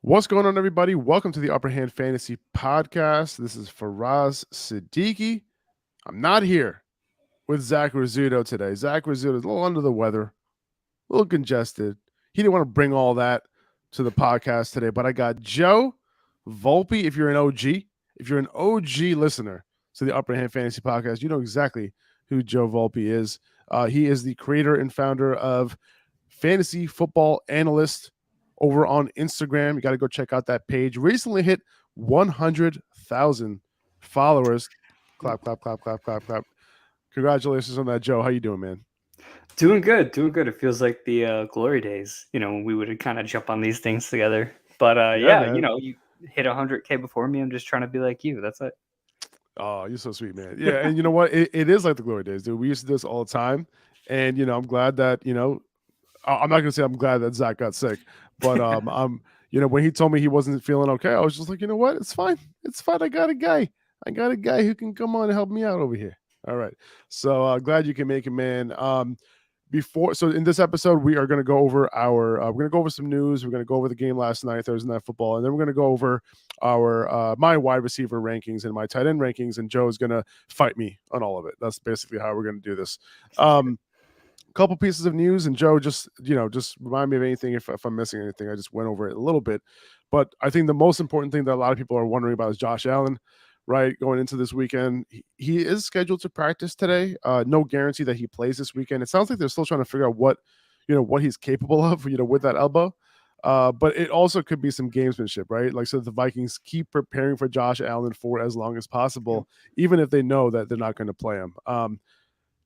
What's going on, everybody? Welcome to the Upper Hand Fantasy Podcast. This is Faraz Siddiqui. I'm not here with Zach Rizzuto today. Zach Rizzuto is a little under the weather, a little congested. He didn't want to bring all that to the podcast today, but I got Joe Volpe. If you're an OG listener to the Upper Hand Fantasy Podcast, you know exactly who Joe Volpe is. He is the creator and founder of Fantasy Football Analyst over on Instagram. You got to go check out that page. Recently hit 100,000 followers. Clap, clap, clap, clap, clap, clap. Congratulations on that, Joe. How you doing, man? Doing good. It feels like the glory days, when we would kind of jump on these things together. But Man. you hit 100K before me. I'm just trying to be like you. That's it. Oh, you're so sweet, man. Yeah, and you know what? It is like the glory days, dude. We used to do this all the time. And, I'm glad that, I'm not going to say I'm glad that Zach got sick, but when he told me he wasn't feeling okay, I was just like, you know what? It's fine. It's fine. I got a guy who can come on and help me out over here. All right. So glad you can make it, man. So in this episode, we are going to go over we're going to go over some news. We're going to go over the game last night, Thursday Night Football, and then we're going to go over our my wide receiver rankings and my tight end rankings, and Joe's going to fight me on all of it. That's basically how we're going to do this. Couple pieces of news, and Joe, just remind me of anything if I'm missing anything. I just went over it a little bit, but I think the most important thing that a lot of people are wondering about is Josh Allen. Right, going into this weekend, he is scheduled to practice today. No guarantee that he plays this weekend. It sounds like they're still trying to figure out what he's capable of, with that elbow. But it also could be some gamesmanship, right? Like, so the Vikings keep preparing for Josh Allen for as long as possible, even if they know that they're not going to play him.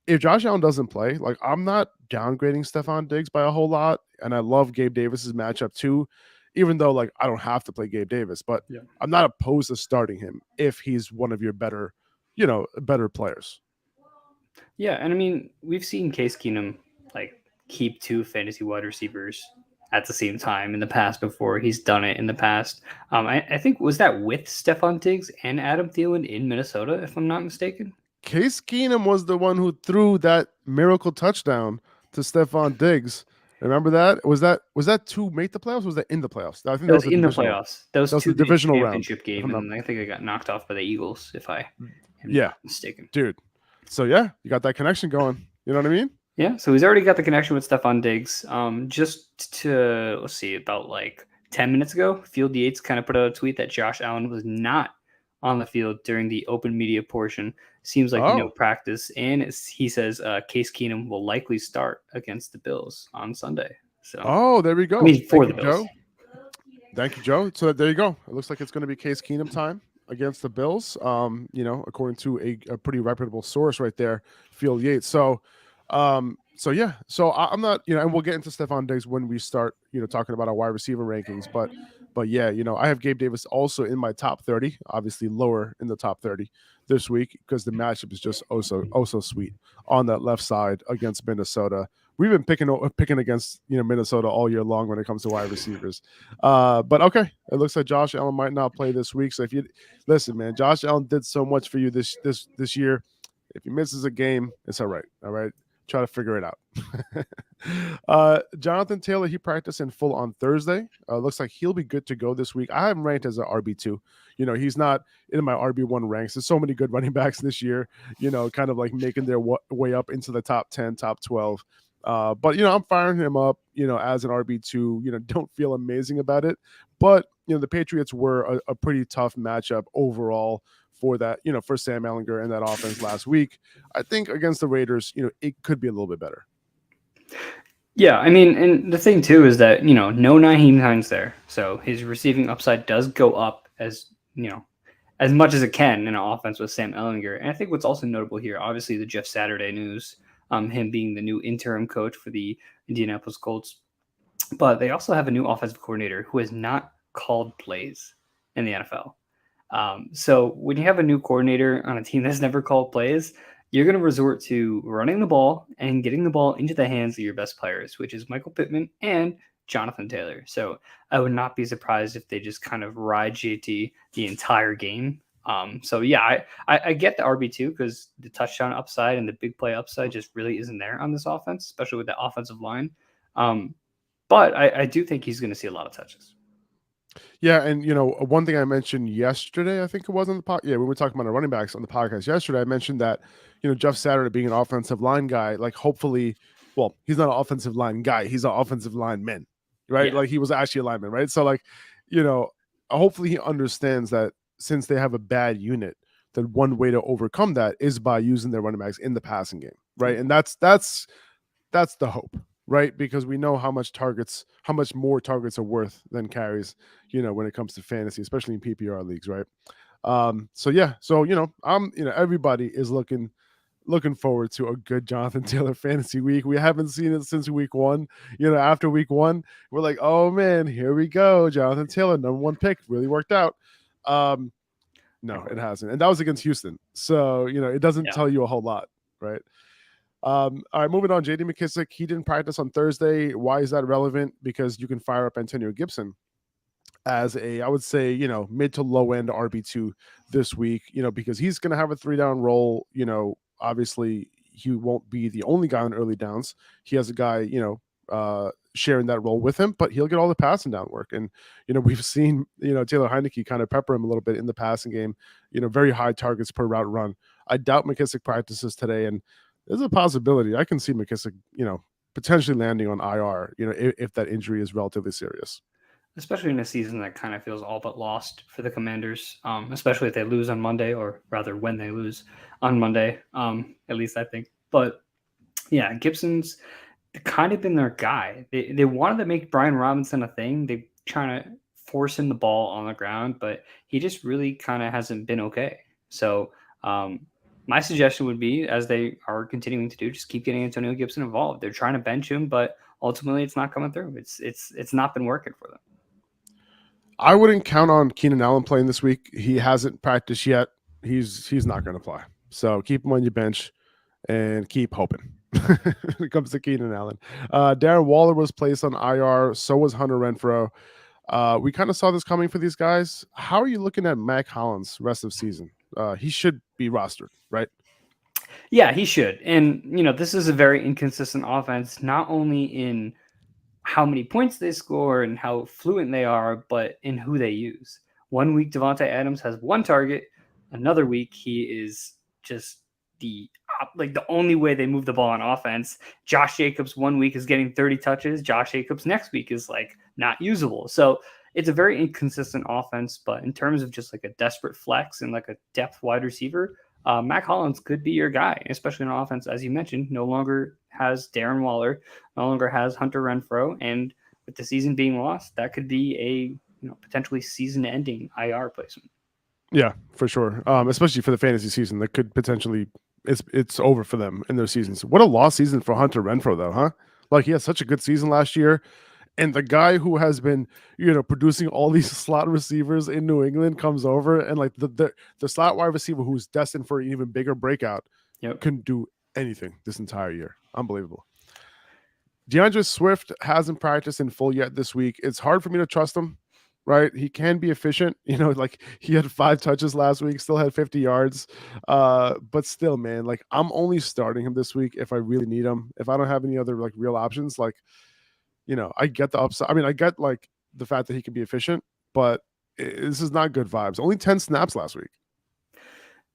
If Josh Allen doesn't play, like, I'm not downgrading Stefon Diggs by a whole lot, and I love Gabe Davis's matchup too. Even though, like, I don't have to play Gabe Davis, but I'm not opposed to starting him if he's one of your better players. Yeah, and I mean, we've seen Case Keenum keep two fantasy wide receivers at the same time in the past before. He's done it in the past. I think was that with Stefon Diggs and Adam Thielen in Minnesota, if I'm not mistaken. Case Keenum was the one who threw that miracle touchdown to Stefon Diggs. Remember that? Was that to make the playoffs? Or was that in the playoffs? I think That was the in the divisional. playoffs. That was the the divisional championship round. game, and I think they got knocked off by the Eagles, if I am Yeah, not mistaken. dude. So yeah, you got that connection going. You know what I mean? Yeah, so he's already got the connection with Stefon Diggs. Just to, let's see, about 10 minutes ago, Field Yates kind of put out a tweet that Josh Allen was not on the field during the open media portion. Seems like no practice. And he says Case Keenum will likely start against the Bills on Sunday. So, there we go. I mean, for Thank the you, Bills. Joe. Thank you, Joe. So there you go. It looks like it's going to be Case Keenum time against the Bills. According to a pretty reputable source right there, Field Yates. So yeah. So I'm not, and we'll get into Stefon Diggs when we start, talking about our wide receiver rankings. But yeah, I have Gabe Davis also in my top 30, obviously lower in the top 30 this week because the matchup is just oh so sweet on that left side against Minnesota. We've been picking against Minnesota all year long when it comes to wide receivers. But okay, it looks like Josh Allen might not play this week. So if you listen, man, Josh Allen did so much for you this year. If he misses a game, it's all right. All right. Try to figure it out. Jonathan Taylor, he practiced in full on Thursday. Looks like he'll be good to go this week. I have him ranked as an RB2. He's not in my RB1 ranks. There's so many good running backs this year, kind of like making their way up into the top 10, top 12. But I'm firing him up, as an RB2. Don't feel amazing about it, but the Patriots were a pretty tough matchup overall for that, for Sam Ehlinger and that offense last week. I think against the Raiders, it could be a little bit better. Yeah, I mean, and the thing too is that no Nyheim Hines there, so his receiving upside does go up as as much as it can in an offense with Sam Ehlinger. And I think what's also notable here, obviously, the Jeff Saturday news, him being the new interim coach for the Indianapolis Colts, but they also have a new offensive coordinator who has not called plays in the NFL. So when you have a new coordinator on a team that's never called plays, you're going to resort to running the ball and getting the ball into the hands of your best players, which is Michael Pittman and Jonathan Taylor. So I would not be surprised if they just kind of ride JT the entire game. So yeah, I get the RB2 because the touchdown upside and the big play upside just really isn't there on this offense, especially with the offensive line. But I do think he's going to see a lot of touches. Yeah, and one thing I mentioned yesterday, I think it was on the pod. Yeah, when we were talking about our running backs on the podcast yesterday, I mentioned that Jeff Saturday being an offensive line guy, like hopefully, well, he's not an offensive line guy, he's an offensive lineman, right? Yeah, Like he was actually a lineman, right? So like, you know, hopefully he understands that since they have a bad unit, that one way to overcome that is by using their running backs in the passing game, right? And that's the hope, right? Because we know how much more targets are worth than carries, when it comes to fantasy, especially in PPR leagues, right? So yeah, so everybody is looking forward to a good Jonathan Taylor fantasy week. We haven't seen it since week one. After week one, we're like, oh man, here we go. Jonathan Taylor, number one pick, really worked out. No, it hasn't. And that was against Houston. So, it doesn't yeah. tell you a whole lot, right? All right, moving on. JD McKissick, he didn't practice on Thursday. Why is that relevant? Because you can fire up Antonio Gibson as I would say, mid to low end RB2 this week, because he's going to have a 3-down role. Obviously, he won't be the only guy on early downs. He has a guy, sharing that role with him, but he'll get all the passing down work. And, we've seen, Taylor Heineke kind of pepper him a little bit in the passing game, very high targets per route run. I doubt McKissick practices today, and there's a possibility I can see McKissick, potentially landing on IR, if that injury is relatively serious. Especially in a season that kind of feels all but lost for the Commanders, especially if they lose on Monday, or rather when they lose on Monday, at least I think. But yeah, Gibson's kind of been their guy. They wanted to make Brian Robinson a thing. They trying to force him the ball on the ground, but he just really kind of hasn't been okay. So my suggestion would be, as they are continuing to do, just keep getting Antonio Gibson involved. They're trying to bench him, but ultimately it's not coming through. It's not been working for them. I wouldn't count on Keenan Allen playing this week. He hasn't practiced yet. He's not going to play. So keep him on your bench and keep hoping when it comes to Keenan Allen. Darren Waller was placed on IR. So was Hunter Renfro. We kind of saw this coming for these guys. How are you looking at Mac Hollins rest of season? He should be rostered, right? Yeah, he should. And, this is a very inconsistent offense, not only in how many points they score and how fluent they are, but in who they use. One week, Devontae Adams has one target. Another week, he is just the only way they move the ball on offense. Josh Jacobs one week is getting 30 touches. Josh Jacobs next week is not usable. So it's a very inconsistent offense. But in terms of just a desperate flex and a depth wide receiver, Mac Hollins could be your guy, especially in an offense, as you mentioned, no longer has Darren Waller, no longer has Hunter Renfro, and with the season being lost, that could be a potentially season-ending IR placement. Yeah, for sure. Especially for the fantasy season, that could potentially it's over for them in their seasons. What a lost season for Hunter Renfro, though, huh? Like he had such a good season last year. And the guy who has been, producing all these slot receivers in New England comes over, and like the slot wide receiver who's destined for an even bigger breakout couldn't do anything this entire year. Unbelievable. DeAndre Swift hasn't practiced in full yet this week. It's hard for me to trust him, right? He can be efficient. Like he had 5 touches last week, still had 50 yards. But still, man, like I'm only starting him this week if I really need him. If I don't have any other like real options, like I get the upside. I mean, I get like the fact that he can be efficient, but this is not good vibes. Only 10 snaps last week.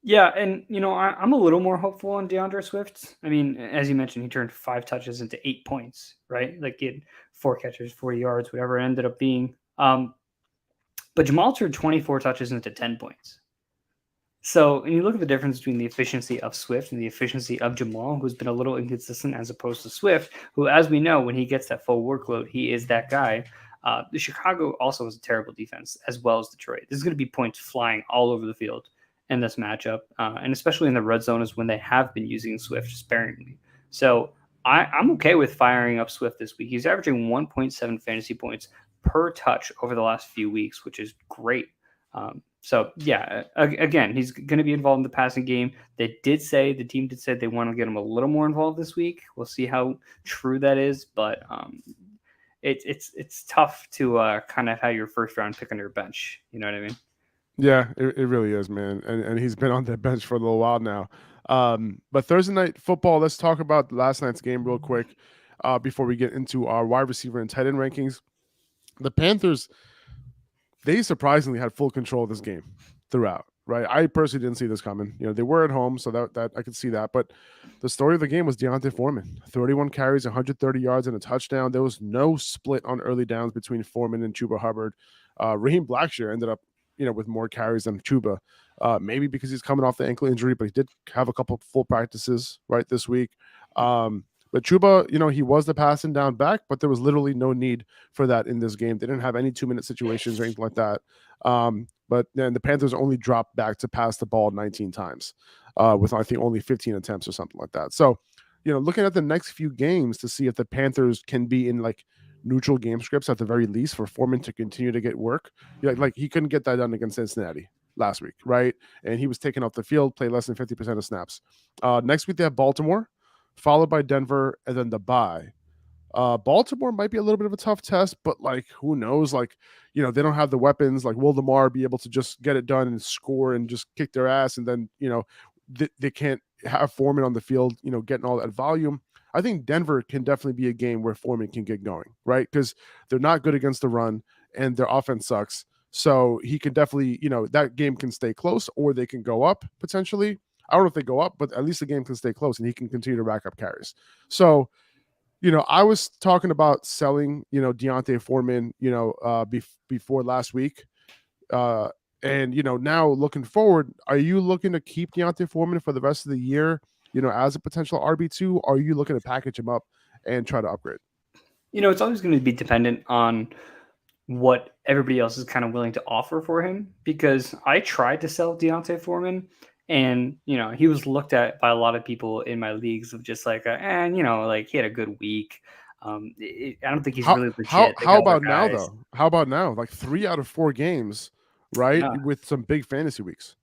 Yeah, and I'm a little more hopeful on DeAndre Swift. I mean, as you mentioned, he turned 5 touches into 8 points, right? Like he had 4 catches, 40 yards, whatever it ended up being. But Jamal turned 24 touches into 10 points. So, and you look at the difference between the efficiency of Swift and the efficiency of Jamal, who's been a little inconsistent, as opposed to Swift, who, as we know, when he gets that full workload, he is that guy. The Chicago also has a terrible defense, as well as Detroit. There's going to be points flying all over the field in this matchup, and especially in the red zone is when they have been using Swift sparingly. So I'm okay with firing up Swift this week. He's averaging 1.7 fantasy points per touch over the last few weeks, which is great. So yeah, again, he's going to be involved in the passing game. The team did say they want to get him a little more involved this week. We'll see how true that is, but it's tough to kind of have your first round pick on your bench. You know what I mean? Yeah, it really is, man. And he's been on that bench for a little while now. But Thursday night football, let's talk about last night's game real quick before we get into our wide receiver and tight end rankings. The Panthers they surprisingly had full control of this game throughout. Right, I personally didn't see this coming. They were at home, so that I could see that. But the story of the game was Diontae Foreman, 31 carries, 130 yards, and a touchdown. There was no split on early downs between Foreman and Chuba Hubbard. Raheem Blackshear ended up, with more carries than Chuba, maybe because he's coming off the ankle injury, but he did have a couple full practices right this week. But Chuba, he was the passing down back, but there was literally no need for that in this game. They didn't have any 2-minute situations or anything like that. But then the Panthers only dropped back to pass the ball 19 times, with I think only 15 attempts or something like that. So, looking at the next few games to see if the Panthers can be in like neutral game scripts at the very least for Foreman to continue to get work. Like he couldn't get that done against Cincinnati last week, right? And he was taken off the field, played less than 50% of snaps. Next week they have Baltimore, followed by Denver, and then the bye. Baltimore might be a little bit of a tough test, but like who knows? Like, they don't have the weapons. Like, will Lamar be able to just get it done and score and just kick their ass? And then they can't have Foreman on the field, getting all that volume. I think Denver can definitely be a game where Foreman can get going, right? Because they're not good against the run and their offense sucks. So he can definitely, that game can stay close or they can go up potentially. I don't know if they go up, but at least the game can stay close and he can continue to rack up carries. So, I was talking about selling, Diontae Foreman, before last week. And, now looking forward, are you looking to keep Diontae Foreman for the rest of the year, as a potential RB2? Or are you looking to package him up and try to upgrade? It's always going to be dependent on what everybody else is kind of willing to offer for him, because I tried to sell Diontae Foreman and, he was looked at by a lot of people in my leagues of just like, like he had a good week. I don't think he's really legit. How about now, though? How about now? Like 3 out of 4 games, right? Yeah. With some big fantasy weeks.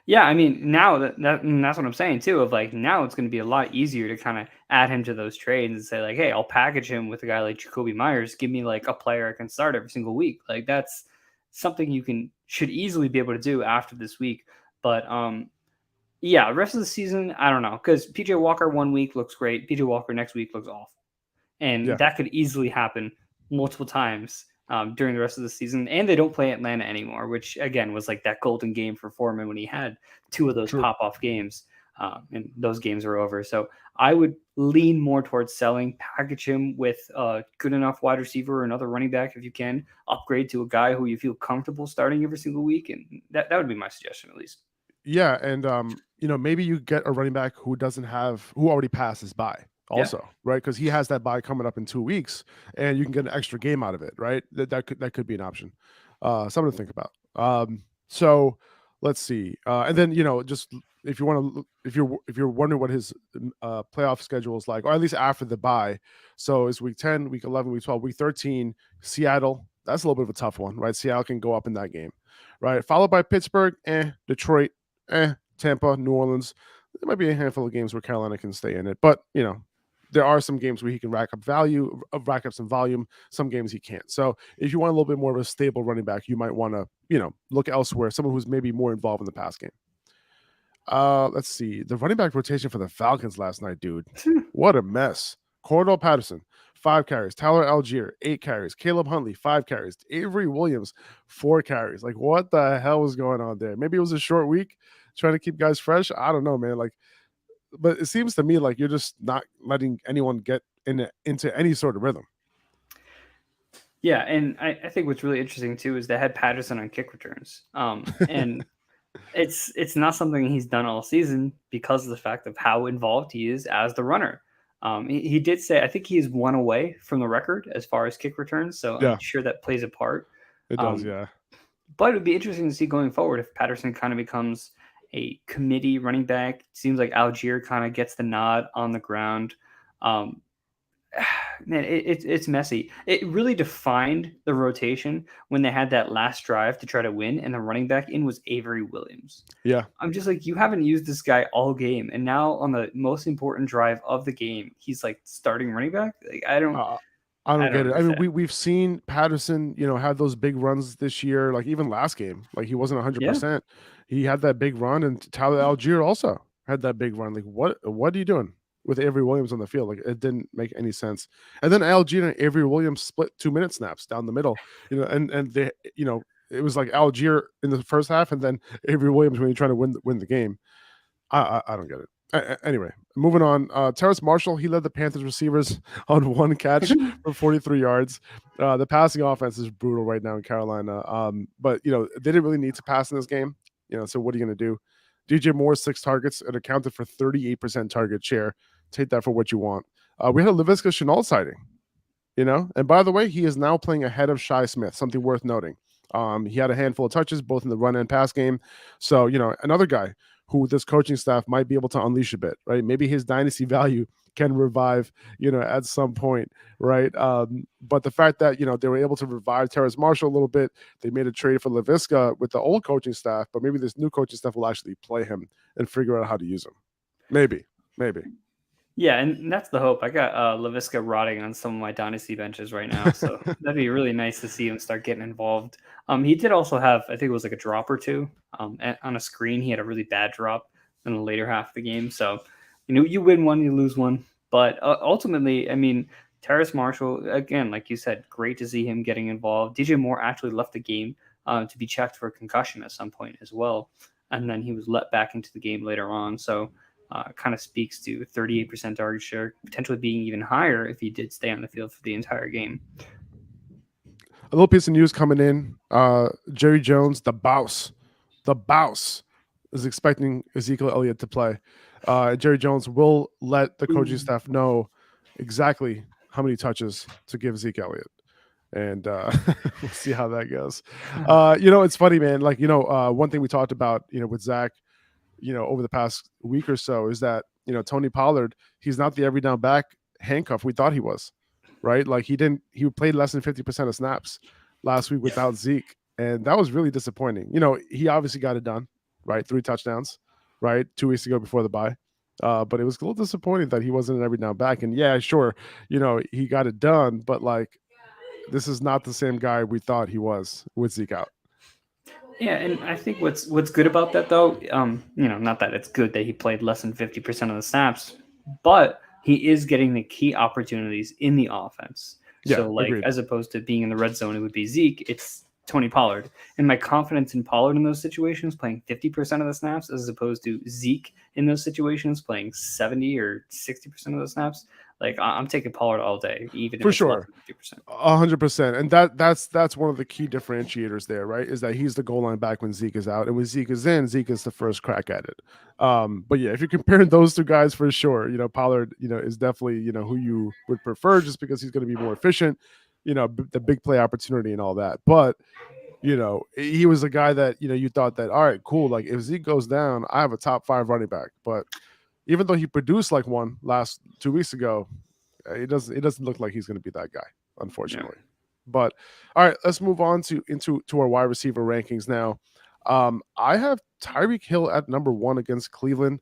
Yeah, I mean, now that's what I'm saying too. Of like now it's going to be a lot easier to kind of add him to those trades and say like, hey, I'll package him with a guy like Jacoby Myers. Give me like a player I can start every single week. Like that's something you should easily be able to do after this week. But yeah, the rest of the season, I don't know, because PJ Walker 1 week looks great. PJ Walker next week looks awful, and that could easily happen multiple times during the rest of the season. And they don't play Atlanta anymore, which again was like that golden game for Foreman when he had 2 of those pop-off games, and those games are over. So I would lean more towards selling, package him with a good enough wide receiver or another running back if you can, upgrade to a guy who you feel comfortable starting every single week, and that would be my suggestion at least. Yeah, and maybe you get a running back who already passes by. Also, right? Because he has that bye coming up in 2 weeks, and you can get an extra game out of it, right? That could be an option. Something to think about. So let's see, and then just if you're wondering what his playoff schedule is like, or at least after the bye. So it's week 10, week 11, week 12, week 13. Seattle. That's a little bit of a tough one, right? Seattle can go up in that game, right? Followed by Pittsburgh, Detroit, Tampa, New Orleans. There might be a handful of games where Carolina can stay in it, but there are some games where he can rack up some volume. Some games he can't. So if you want a little bit more of a stable running back, you might want to, look elsewhere. Someone who's maybe more involved in the pass game. Let's see. The running back rotation for the Falcons last night, dude. What a mess. Cordell Patterson, 5 carries. Tyler Algier, 8 carries. Caleb Huntley, 5 carries. Avery Williams, 4 carries. Like, what the hell was going on there? Maybe it was a short week trying to keep guys fresh. I don't know, man. Like, but it seems to me like you're just not letting anyone get into any sort of rhythm. Yeah, and I think what's really interesting too is they had Patterson on kick returns, and it's not something he's done all season because of the fact of how involved he is as the runner. He did say, I think he is 1 away from the record as far as kick returns, so I'm sure that plays a part. It does, yeah. But it would be interesting to see going forward if Patterson kind of becomes a committee running back. It seems like Algier kind of gets the nod on the ground. Man, it's messy. It really defined the rotation when they had that last drive to try to win, and the running back in was Avery Williams. Yeah. I'm just like, you haven't used this guy all game, and now on the most important drive of the game, he's like starting running back. Like, I don't get it. I mean, we've seen Patterson, have those big runs this year. Like even last game, like he wasn't 100%. He had that big run, and Tyler Algier also had that big run. Like, what are you doing with Avery Williams on the field? Like, it didn't make any sense. And then Algier and Avery Williams split 2-minute snaps down the middle. And they, it was like Algier in the first half, and then Avery Williams when you're trying to win the game. I don't get it. Anyway, moving on. Terrace Marshall, he led the Panthers receivers on one catch for 43 yards. The passing offense is brutal right now in Carolina. But they didn't really need to pass in this game. So what are you going to do? DJ Moore, 6 targets, and accounted for 38% target share. Take that for what you want. We had a Laviska Shenault sighting. And by the way, he is now playing ahead of Shi Smith, something worth noting. He had a handful of touches, both in the run and pass game. So, another guy who this coaching staff might be able to unleash a bit, right? Maybe his dynasty value can revive, at some point, right? But the fact that, they were able to revive Terrace Marshall a little bit, they made a trade for Laviska with the old coaching staff, but maybe this new coaching staff will actually play him and figure out how to use him. Maybe. Yeah, and that's the hope. I got Laviska rotting on some of my dynasty benches right now, so that'd be really nice to see him start getting involved. He did also have, I think it was like a drop or two on a screen. He had a really bad drop in the later half of the game. So, you win one, you lose one. But ultimately, I mean, Terrace Marshall, again, like you said, great to see him getting involved. DJ Moore actually left the game to be checked for a concussion at some point as well. And then he was let back into the game later on. So, kind of speaks to 38% target share, potentially being even higher if he did stay on the field for the entire game. A little piece of news coming in. Jerry Jones, the boss, is expecting Ezekiel Elliott to play. Jerry Jones will let the coaching staff know exactly how many touches to give Zeke Elliott. And we'll see how that goes. It's funny, man. Like, one thing we talked about, with Zach, over the past week or so is that, Tony Pollard, he's not the every down back handcuff we thought he was, right? Like he played less than 50% of snaps last week without Zeke. And that was really disappointing. He obviously got it done, right? 3 touchdowns, right? 2 weeks ago before the bye. But it was a little disappointing that he wasn't an every down back. And yeah, sure, he got it done, but like, this is not the same guy we thought he was with Zeke out. Yeah, and I think what's good about that though, not that it's good that he played less than 50% of the snaps, but he is getting the key opportunities in the offense. Yeah, so like agreed. As opposed to being in the red zone, it would be Zeke. It's Tony Pollard. And my confidence in Pollard in those situations playing 50% of the snaps as opposed to Zeke in those situations playing 70 or 60% of the snaps. Like I'm taking Pollard all day, even for if sure, it's 50%. 100%, and that's one of the key differentiators there, right? Is that he's the goal line back when Zeke is out, and when Zeke is in, Zeke is the first crack at it. But yeah, if you're comparing those two guys, for sure, Pollard, is definitely who you would prefer, just because he's going to be more efficient, the big play opportunity and all that. But he was a guy that you thought that, all right, cool, like if Zeke goes down, I have a top 5 running back, but even though he produced like one last 2 weeks ago, it doesn't look like he's going to be that guy, unfortunately. Yeah. But all right, let's move on to our wide receiver rankings now. I have Tyreek Hill at number 1 against Cleveland.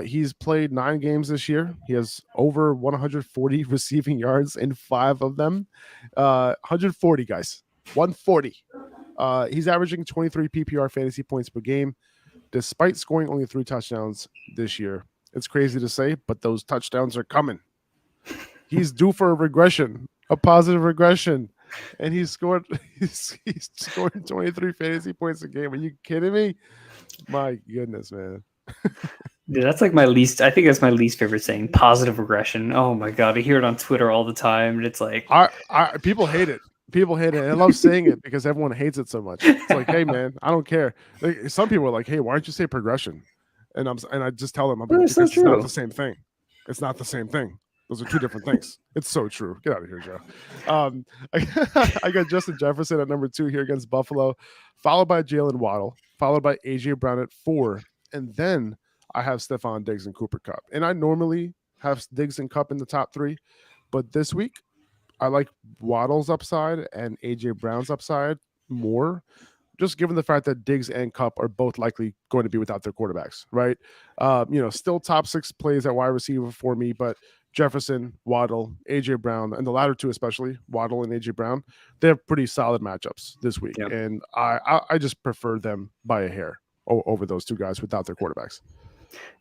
He's played 9 games this year. He has over 140 receiving yards in 5 of them. 140, guys. 140. He's averaging 23 PPR fantasy points per game, despite scoring only 3 touchdowns this year. It's crazy to say, but those touchdowns are coming. He's due for a positive regression, and he's scored 23 fantasy points a game. Are you kidding me? My goodness, man. Dude, that's like I think that's my least favorite saying, positive regression. Oh my God. I hear it on Twitter all the time. And it's like, people hate it. People hate it. And I love saying it because everyone hates it so much. It's like, hey man, I don't care. Like, some people are like, hey, why don't you say progression? And I just tell them, because it's not the same thing. It's not the same thing. Those are 2 different things. It's so true. Get out of here, Joe. I got Justin Jefferson at number 2 here against Buffalo, followed by Jalen Waddle, followed by AJ Brown at 4, and then I have Stefon Diggs and Cooper Kupp. And I normally have Diggs and Kupp in the top 3, but this week I like Waddle's upside and AJ Brown's upside more, just given the fact that Diggs and Kupp are both likely going to be without their quarterbacks, right? Still top 6 plays at wide receiver for me, but Jefferson, Waddle, AJ Brown, and the latter 2 especially, Waddle and AJ Brown, they have pretty solid matchups this week. Yep. And I just prefer them by a hair over those 2 guys without their quarterbacks.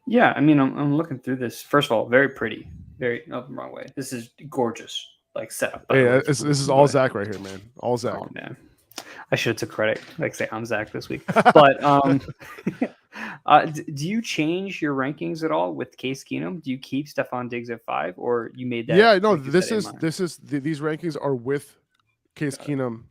Yeah, I mean, I'm looking through this. First of all, very pretty. Wrong way. This is gorgeous, like setup. Hey, this is all Zach right here, man. All Zach. Oh, man. I should have took credit, like say I'm Zach this week. But do you change your rankings at all with Case Keenum? Do you keep Stefon Diggs at 5, or you made that? Yeah, no, like you said, in mind? these rankings are with Case Keenum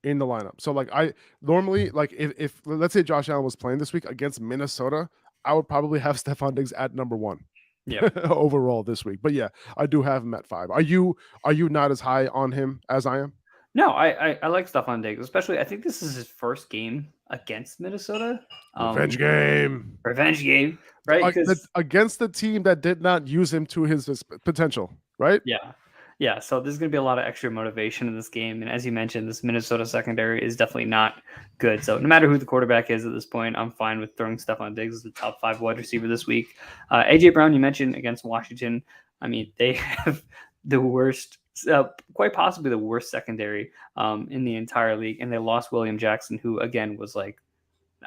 in the lineup. So like I normally like if let's say Josh Allen was playing this week against Minnesota, I would probably have Stefon Diggs at number 1. Yeah. Overall this week. But yeah, I do have him at 5. Are you not as high on him as I am? No, I like Stefon Diggs, especially I think this is his first game against Minnesota. Revenge game. Revenge game, right? Because Against the team that did not use him to his potential, right? yeah. So there's going to be a lot of extra motivation in this game, and as you mentioned, this Minnesota secondary is definitely not good. So no matter who the quarterback is at this point, I'm fine with throwing Stefon Diggs as the top 5 wide receiver this week. AJ Brown, you mentioned against Washington. I mean, they have the worst. Quite possibly the worst secondary in the entire league, and they lost William Jackson, who again was like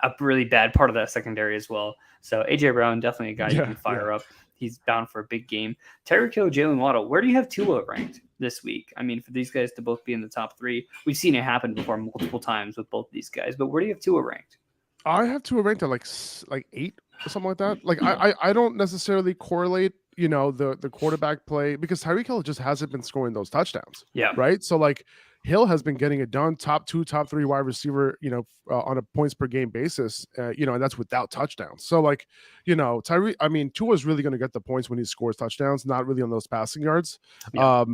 a really bad part of that secondary as well. So AJ Brown, definitely a guy you can fire up. He's bound for a big game. Tyreek Hill, Jalen Waddle. Where do you have Tua ranked this week? I mean, for these guys to both be in the top 3, we've seen it happen before multiple times with both these guys. But where do you have Tua ranked? I have Tua ranked at like 8 or something like that. Like I don't necessarily correlate, the quarterback play because Tyreek Hill just hasn't been scoring those touchdowns. Yeah. Right. So like Hill has been getting it done. Top 2, top 3 wide receiver, on a points per game basis, and that's without touchdowns. So like, Tua is really going to get the points when he scores touchdowns, not really on those passing yards. Yeah.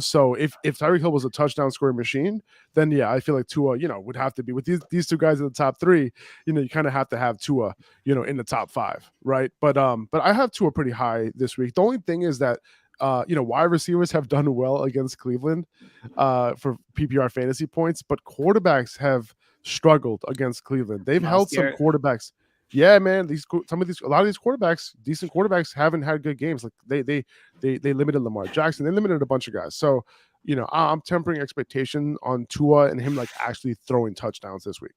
So if Tyreek Hill was a touchdown scoring machine, then yeah, I feel like Tua, would have to be with these 2 guys in the top 3. You kind of have to have Tua, in the top 5, right? But I have Tua pretty high this week. The only thing is that wide receivers have done well against Cleveland for PPR fantasy points, but quarterbacks have struggled against Cleveland. They've held some quarterbacks. Yeah, man. A lot of these quarterbacks, decent quarterbacks, haven't had good games. Like they limited Lamar Jackson. They limited a bunch of guys. So, I'm tempering expectation on Tua and him like actually throwing touchdowns this week.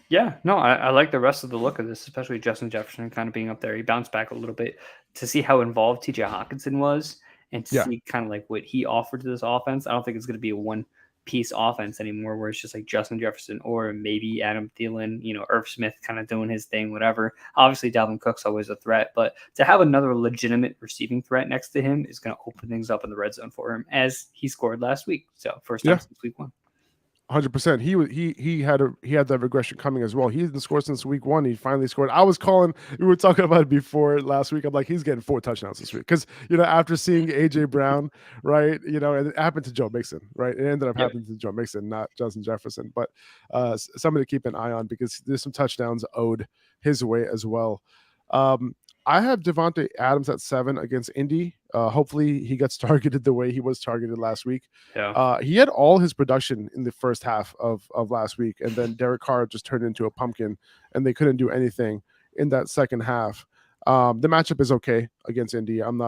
Yeah, no, I like the rest of the look of this, especially Justin Jefferson kind of being up there. He bounced back a little bit to see how involved TJ Hockenson was and to see kind of like what he offered to this offense. I don't think it's going to be a one-piece offense anymore where it's just like Justin Jefferson or maybe Adam Thielen, Irv Smith kind of doing his thing, whatever. Obviously, Dalvin Cook's always a threat, but to have another legitimate receiving threat next to him is going to open things up in the red zone for him as he scored last week. So first time since week 1. 100%. He had that regression coming as well. He didn't score since week 1. He finally scored. I was calling. We were talking about it before last week. I'm like, he's getting 4 touchdowns this week because after seeing AJ Brown, right? And it happened to Joe Mixon, right? It ended up happening to Joe Mixon, not Justin Jefferson. But somebody to keep an eye on because there's some touchdowns owed his way as well. I have Devontae Adams at 7 against Indy. Hopefully he gets targeted the way he was targeted last week. Yeah. He had all his production in the first half of last week, and then Derek Carr just turned into a pumpkin, and they couldn't do anything in that second half. The matchup is okay against Indy. I'm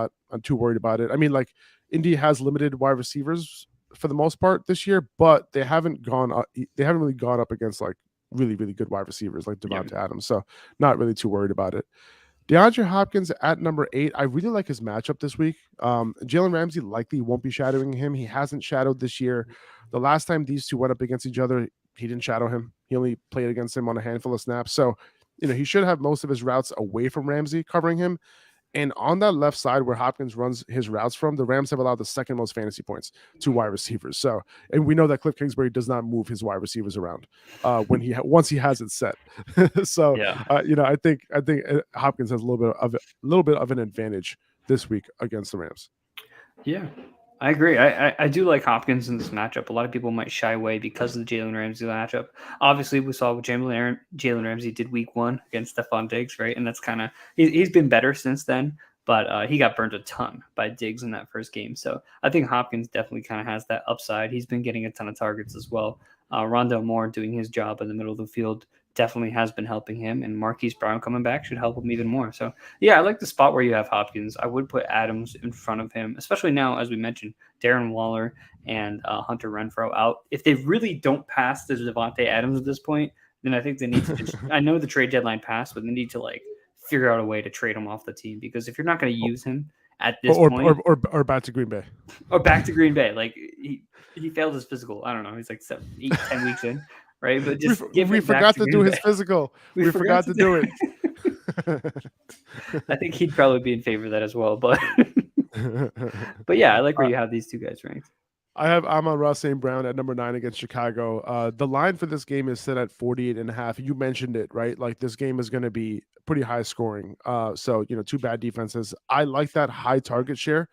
too worried about it. I mean, like Indy has limited wide receivers for the most part this year, but they haven't really gone up against like really, really good wide receivers like Devontae Adams. So not really too worried about it. DeAndre Hopkins at number 8. I really like his matchup this week. Jalen Ramsey likely won't be shadowing him. He hasn't shadowed this year. The last time these 2 went up against each other, he didn't shadow him. He only played against him on a handful of snaps. So, he should have most of his routes away from Ramsey covering him. And on that left side where Hopkins runs his routes from, the Rams have allowed the second most fantasy points to wide receivers. So, and we know that Cliff Kingsbury does not move his wide receivers around once he has it set. So, I think Hopkins has a little bit of an advantage this week against the Rams. Yeah, I agree. I do like Hopkins in this matchup. A lot of people might shy away because of the Jalen Ramsey matchup. Obviously, we saw what Jalen Ramsey did week 1 against Stefon Diggs, right? And that's kind of he's been better since then, but he got burned a ton by Diggs in that first game. So I think Hopkins definitely kind of has that upside. He's been getting a ton of targets as well. Rondale Moore doing his job in the middle of the field definitely has been helping him, and Marquise Brown coming back should help him even more. So yeah, I like the spot where you have Hopkins. I would put Adams in front of him, especially now, as we mentioned, Darren Waller and Hunter Renfrow out. If they really don't pass the Devontae Adams at this point, then I think they need to just, I know the trade deadline passed, but they need to like figure out a way to trade him off the team, because if you're not going to use him at this point, or back to Green Bay, like he failed his physical. I don't know. He's like 10 weeks in. right? But just give We it back forgot to to do Green his Bay. physical. We We forgot forgot to to do it. I think he'd probably be in favor of that as well. But yeah, I like where you have these two guys ranked. I have Amon-Ra St. Brown at number 9 against Chicago. The line for this game is set at 48.5. You mentioned it, right? Like this game is going to be pretty high scoring. So, two bad defenses. I like that high target share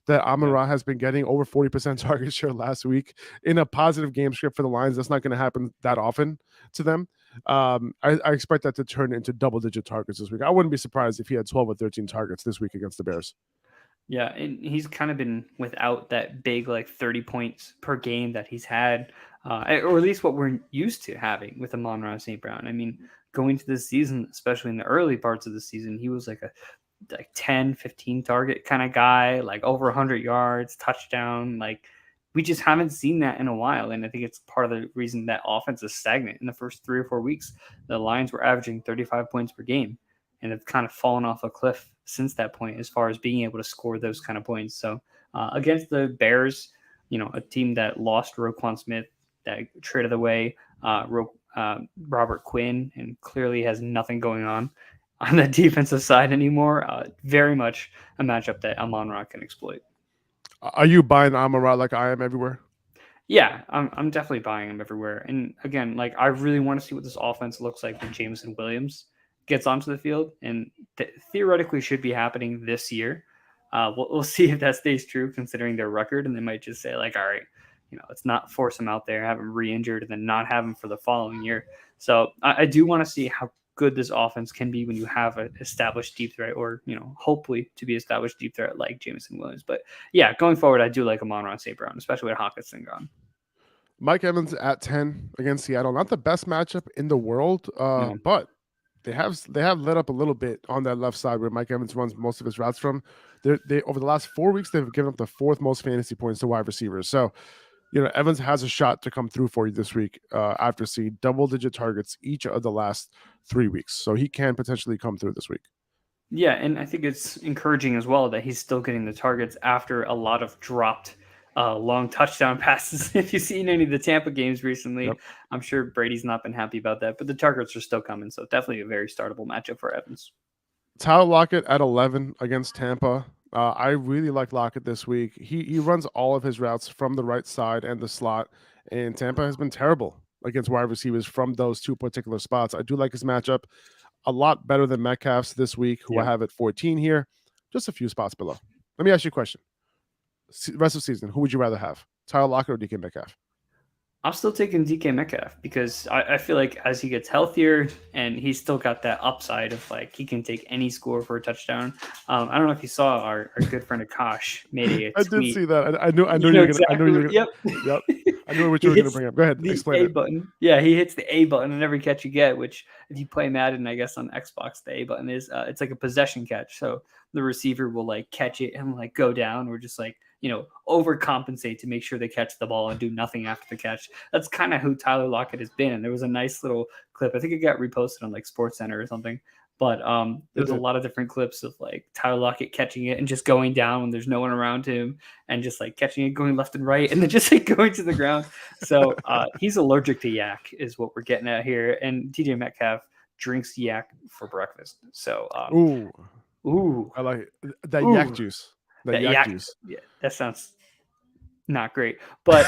that Amon-Ra has been getting, over 40% target share last week in a positive game script for the Lions. That's not going to happen that often to them. I expect that to turn into double-digit targets this week. I wouldn't be surprised if he had 12 or 13 targets this week against the Bears. Yeah, and he's kind of been without that big 30 points per game that he's had, or at least what we're used to having with Amon-Ra St. Brown. I mean, going to this season, especially in the early parts of the season, he was like a 10, 15 target kind of guy, like over 100 yards, touchdown. Like we just haven't seen that in a while. And I think it's part of the reason that offense is stagnant. In the first 3 or 4 weeks, the Lions were averaging 35 points per game and have kind of fallen off a cliff since that point as far as being able to score those kind of points. So against the Bears, a team that lost Roquan Smith, that traded away Robert Quinn, and clearly has nothing going on the defensive side anymore. Very much a matchup that Amon-Ra can exploit. Are you buying Amon-Ra like I am everywhere? Yeah, I'm definitely buying him everywhere. And again, I really want to see what this offense looks like when Jameson Williams gets onto the field, and theoretically should be happening this year. We'll see if that stays true considering their record, and they might just say all right, let's not force him out there, have him re-injured, and then not have him for the following year. So I do want to see how good this offense can be when you have an established deep threat, or hopefully to be established deep threat like Jameson Williams. But yeah, going forward, I do like Amon-Ra St. Brown, especially with Hockenson gone. Mike Evans at 10 against Seattle. Not the best matchup in the world, No. but they have let up a little bit on that left side where Mike Evans runs most of his routes from. They over the last 4 weeks, they've given up the 4th most fantasy points to wide receivers. So, Evans has a shot to come through for you this week after seeing double-digit targets each of the last 3 weeks. So he can potentially come through this week. Yeah, and I think it's encouraging as well that he's still getting the targets after a lot of dropped long touchdown passes. If you've seen any of the Tampa games recently, yep. I'm sure Brady's not been happy about that, but the targets are still coming. So definitely a very startable matchup for Evans. Tyler Lockett at 11 against Tampa. I really like Lockett this week. He runs all of his routes from the right side and the slot, and Tampa has been terrible against wide receivers from those 2 particular spots. I do like his matchup a lot better than Metcalf's this week, who I have at 14 here, just a few spots below. Let me ask you a question. Rest of the season, who would you rather have, Tyler Lockett or DK Metcalf? I'm still taking DK Metcalf because I feel like as he gets healthier and he's still got that upside of he can take any score for a touchdown. I don't know if you saw our good friend Akash made a tweet. I did see that. I knew you were exactly. going to. Yep. I knew what you were going to bring up. Go ahead. Explain it. Button. Yeah, he hits the A button on every catch you get, which if you play Madden, I guess on Xbox, the A button is it's like a possession catch. So the receiver will catch it and go down, or just overcompensate to make sure they catch the ball and do nothing after the catch. That's kind of who Tyler Lockett has been. And there was a nice little clip. I think it got reposted on SportsCenter or something. But there was a lot of different clips of Tyler Lockett catching it and just going down when there's no one around him, and just catching it, going left and right, and then just going to the ground. So he's allergic to yak is what we're getting at here. And TJ Metcalf drinks yak for breakfast. So ooh, I like it. That yak juice. That yak juice. Yeah, that sounds not great. But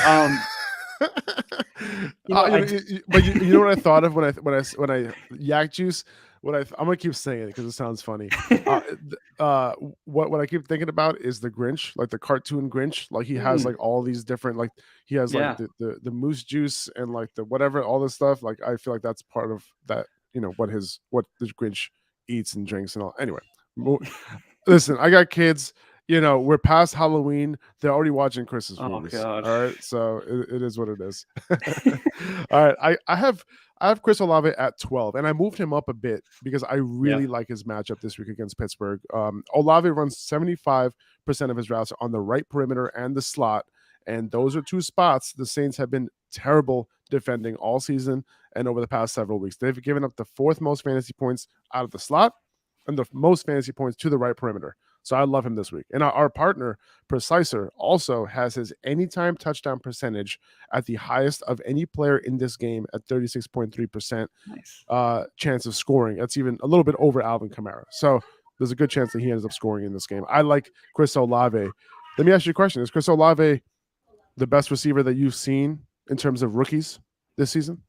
but you know what I thought of when I yak juice. I'm gonna keep saying it because it sounds funny. What I keep thinking about is the Grinch, the cartoon Grinch. He has all these different he has the moose juice and the whatever, all this stuff. I feel like that's part of that. What the Grinch eats and drinks and all. Anyway, listen, I got kids. We're past Halloween. They're already watching Christmas movies. God. All right, so it is what it is. All right, I have Chris Olave at 12, and I moved him up a bit because I really like his matchup this week against Pittsburgh. Olave runs 75% of his routes on the right perimeter and the slot, and those are 2 spots the Saints have been terrible defending all season and over the past several weeks. They've given up the 4th most fantasy points out of the slot and the most fantasy points to the right perimeter. So I love him this week. And our partner, Preciser, also has his anytime touchdown percentage at the highest of any player in this game at 36.3% Nice. chance of scoring. That's even a little bit over Alvin Kamara. So there's a good chance that he ends up scoring in this game. I like Chris Olave. Let me ask you a question. Is Chris Olave the best receiver that you've seen in terms of rookies this season?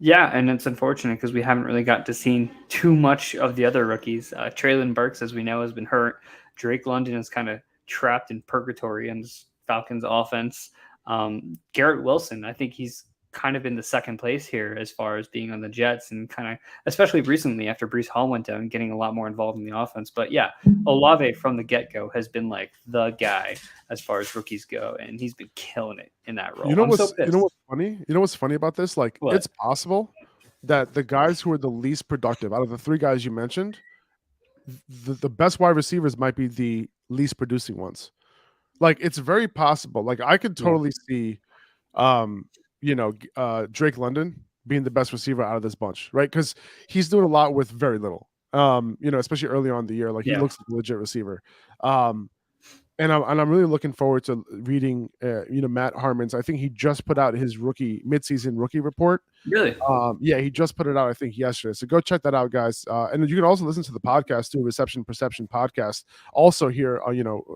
Yeah, and it's unfortunate because we haven't really got to see too much of the other rookies. Traylon Burks, as we know, has been hurt. Drake London is kind of trapped in purgatory in this Falcons offense. Garrett Wilson, I think he's kind of in the second place here as far as being on the Jets, and kind of, especially recently after Breece Hall went down, getting a lot more involved in the offense. But yeah, Olave from the get-go has been like the guy as far as rookies go, and he's been killing it in that role. You know I'm so what's pissed. funny? You know what's funny about this? Like, What? it's possible that the guys who are the least productive out of the three guys you mentioned, the best wide receivers might be the least producing ones. Like, it's very possible. Like, I could totally see Drake London being the best receiver out of this bunch, right? Because he's doing a lot with very little. Especially early on in the year, like he looks like a legit receiver. And I'm really looking forward to reading Matt Harmon's. I think he just put out his midseason rookie report. Really? Yeah, he just put it out, I think, yesterday. So go check that out, guys. And you can also listen to the podcast too, Reception Perception Podcast, also here,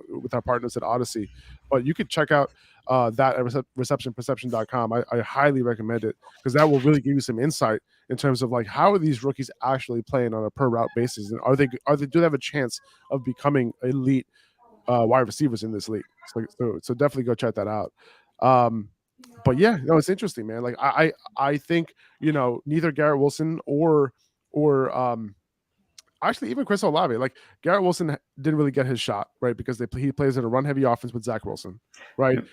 with our partners at Odyssey. But you could check out that at receptionperception.com. I highly recommend it because that will really give you some insight in terms of like how are these rookies actually playing on a per route basis, and do they have a chance of becoming elite wide receivers in this league? So definitely go check that out. But yeah, no, it's interesting, man. Like I think neither Garrett Wilson or actually even Chris Olave, like Garrett Wilson didn't really get his shot, right? Because he plays in a run heavy offense with Zach Wilson, right? Yep.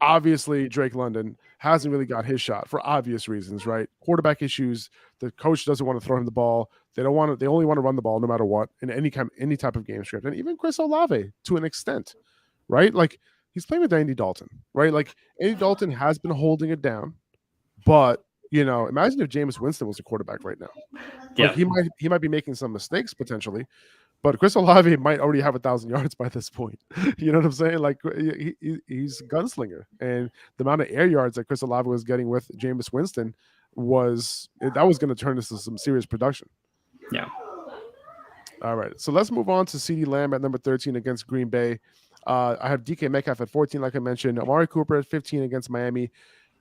Obviously, Drake London hasn't really got his shot for obvious reasons, right? Quarterback issues. The coach doesn't want to throw him the ball. They only want to run the ball no matter what in any type of game script. And even Chris Olave to an extent, right? Like he's playing with Andy Dalton, right? Like Andy Dalton has been holding it down, but imagine if Jameis Winston was the quarterback right now. Yeah, like, he might be making some mistakes potentially, but Chris Olave might already have 1,000 yards by this point. You know what I'm saying? Like he's a gunslinger, and the amount of air yards that Chris Olave was getting with Jameis Winston was going to turn into some serious production. Yeah. All right, so let's move on to CeeDee Lamb at number 13 against Green Bay. I have DK Metcalf at 14, like I mentioned. Amari Cooper at 15 against Miami.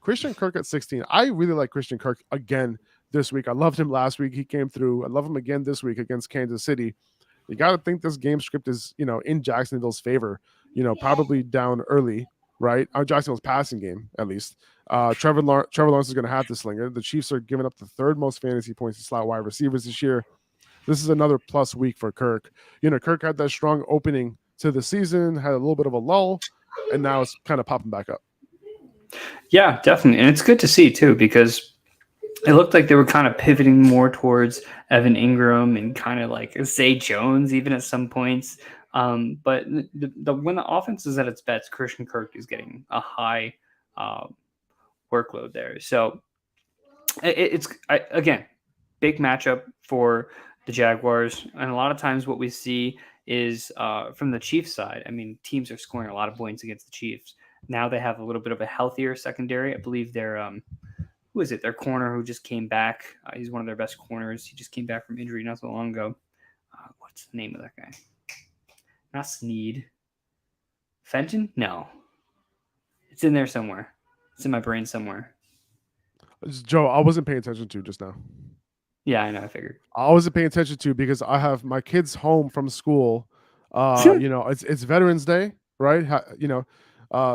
Christian Kirk at 16. I really like Christian Kirk again this week. I loved him last week. He came through. I love him again this week against Kansas City. You got to think this game script is, in Jacksonville's favor, probably down early, right? Jacksonville's passing game, at least. Trevor Lawrence is going to have the slinger. The Chiefs are giving up the third most fantasy points to slot wide receivers this year. This is another plus week for Kirk. Kirk had that strong opening to the season, had a little bit of a lull, and now it's kind of popping back up. Yeah, definitely. And it's good to see, too, because it looked like they were kind of pivoting more towards Evan Ingram and kind of like Zay Jones even at some points. But when the offense is at its best, Christian Kirk is getting a high workload there. So it's again, big matchup for the Jaguars. And a lot of times what we see is from the Chiefs side. I mean, teams are scoring a lot of points against the Chiefs. Now they have a little bit of a healthier secondary. I believe they're who is it? Their corner who just came back. He's one of their best corners. He just came back from injury not so long ago. What's the name of that guy? Not Sneed. Fenton? No. It's in there somewhere. It's in my brain somewhere. Joe, I wasn't paying attention to just now. Yeah, I know. I figured. I wasn't paying attention to because I have my kids home from school. It's Veterans Day, right?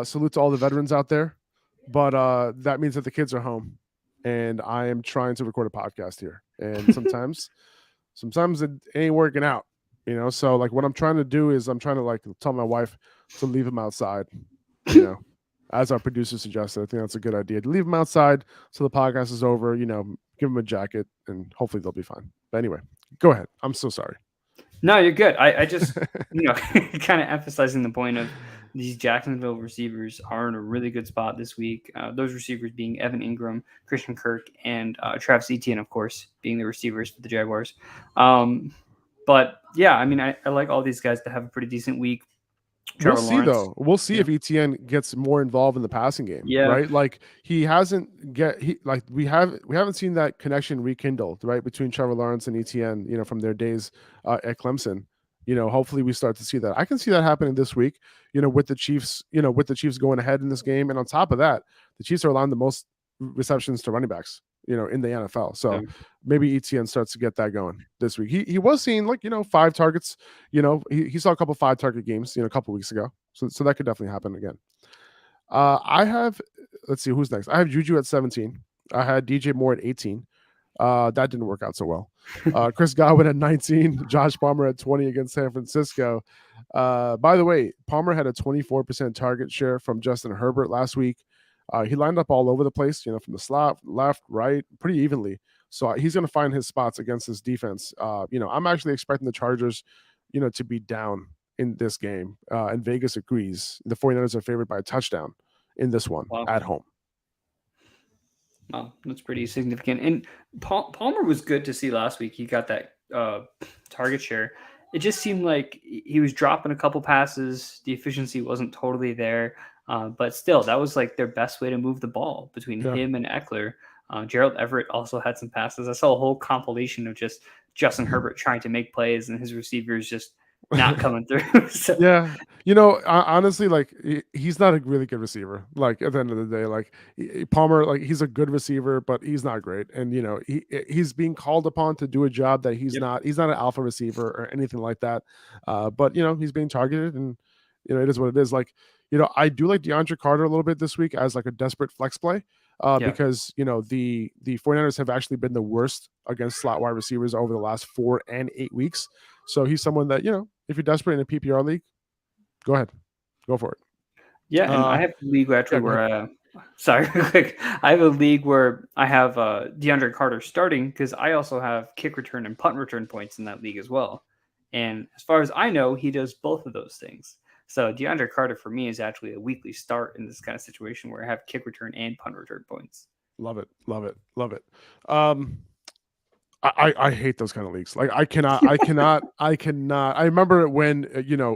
Salute to all the veterans out there. But that means that the kids are home, and I am trying to record a podcast here. And sometimes it ain't working out, So like what I'm trying to do is I'm trying to like tell my wife to leave him outside, as our producer suggested. I think that's a good idea to leave him outside so the podcast is over. Give him a jacket, and hopefully they'll be fine. But anyway, go ahead. I'm so sorry. No, you're good. I just kind of emphasizing the point of these Jacksonville receivers are in a really good spot this week. Those receivers being Evan Ingram, Christian Kirk, and Travis Etienne, of course, being the receivers for the Jaguars. But But yeah, I mean, I like all these guys to have a pretty decent week. We'll Trevor see Lawrence. though. We'll see Yeah. if ETN gets more involved in the passing game, Yeah. right? Like he hasn't we haven't seen that connection rekindled, right, between Trevor Lawrence and ETN, from their days at Clemson. Hopefully we start to see that. I can see that happening this week, with the Chiefs, going ahead in this game. And on top of that, the Chiefs are allowing the most receptions to running backs, in the NFL. So Yeah. maybe ETN starts to get that going this week. He was seeing 5 targets. He saw a couple 5-target games, a couple weeks ago. So that could definitely happen again. Let's see who's next. I have Juju at 17. I had DJ Moore at 18. That didn't work out so well. Chris Godwin at 19. Josh Palmer at 20 against San Francisco. By the way, Palmer had a 24% target share from Justin Herbert last week. He lined up all over the place, from the slot, left, right, pretty evenly. So he's going to find his spots against this defense. I'm actually expecting the Chargers, to be down in this game. And Vegas agrees. The 49ers are favored by a touchdown in this one at home. Wow, that's pretty significant. And Palmer was good to see last week. He got that target share. It just seemed like he was dropping a couple passes. The efficiency wasn't totally there. But still, that was like their best way to move the ball between him and Eckler. Gerald Everett also had some passes. I saw a whole compilation of just Justin Herbert trying to make plays and his receivers just not coming through. So. Yeah. Honestly, like he's not a really good receiver. Like at the end of the day, like Palmer, like he's a good receiver, but he's not great. And he's being called upon to do a job that he's not. He's not an alpha receiver or anything like that. But he's being targeted, and it is what it is. Like I do like DeAndre Carter a little bit this week as like a desperate flex play. Because the 49ers have actually been the worst against slot wide receivers over the last 4 and 8 weeks. So he's someone that, if you're desperate in a PPR league, go ahead. Go for it. Yeah, and I have a league actually where sorry, quick. I have a league where I have DeAndre Carter starting because I also have kick return and punt return points in that league as well. And as far as I know, he does both of those things. So DeAndre Carter for me is actually a weekly start in this kind of situation where I have kick return and punt return points. Love it. Love it. Love it. I hate those kind of leagues. Like I cannot. I remember when,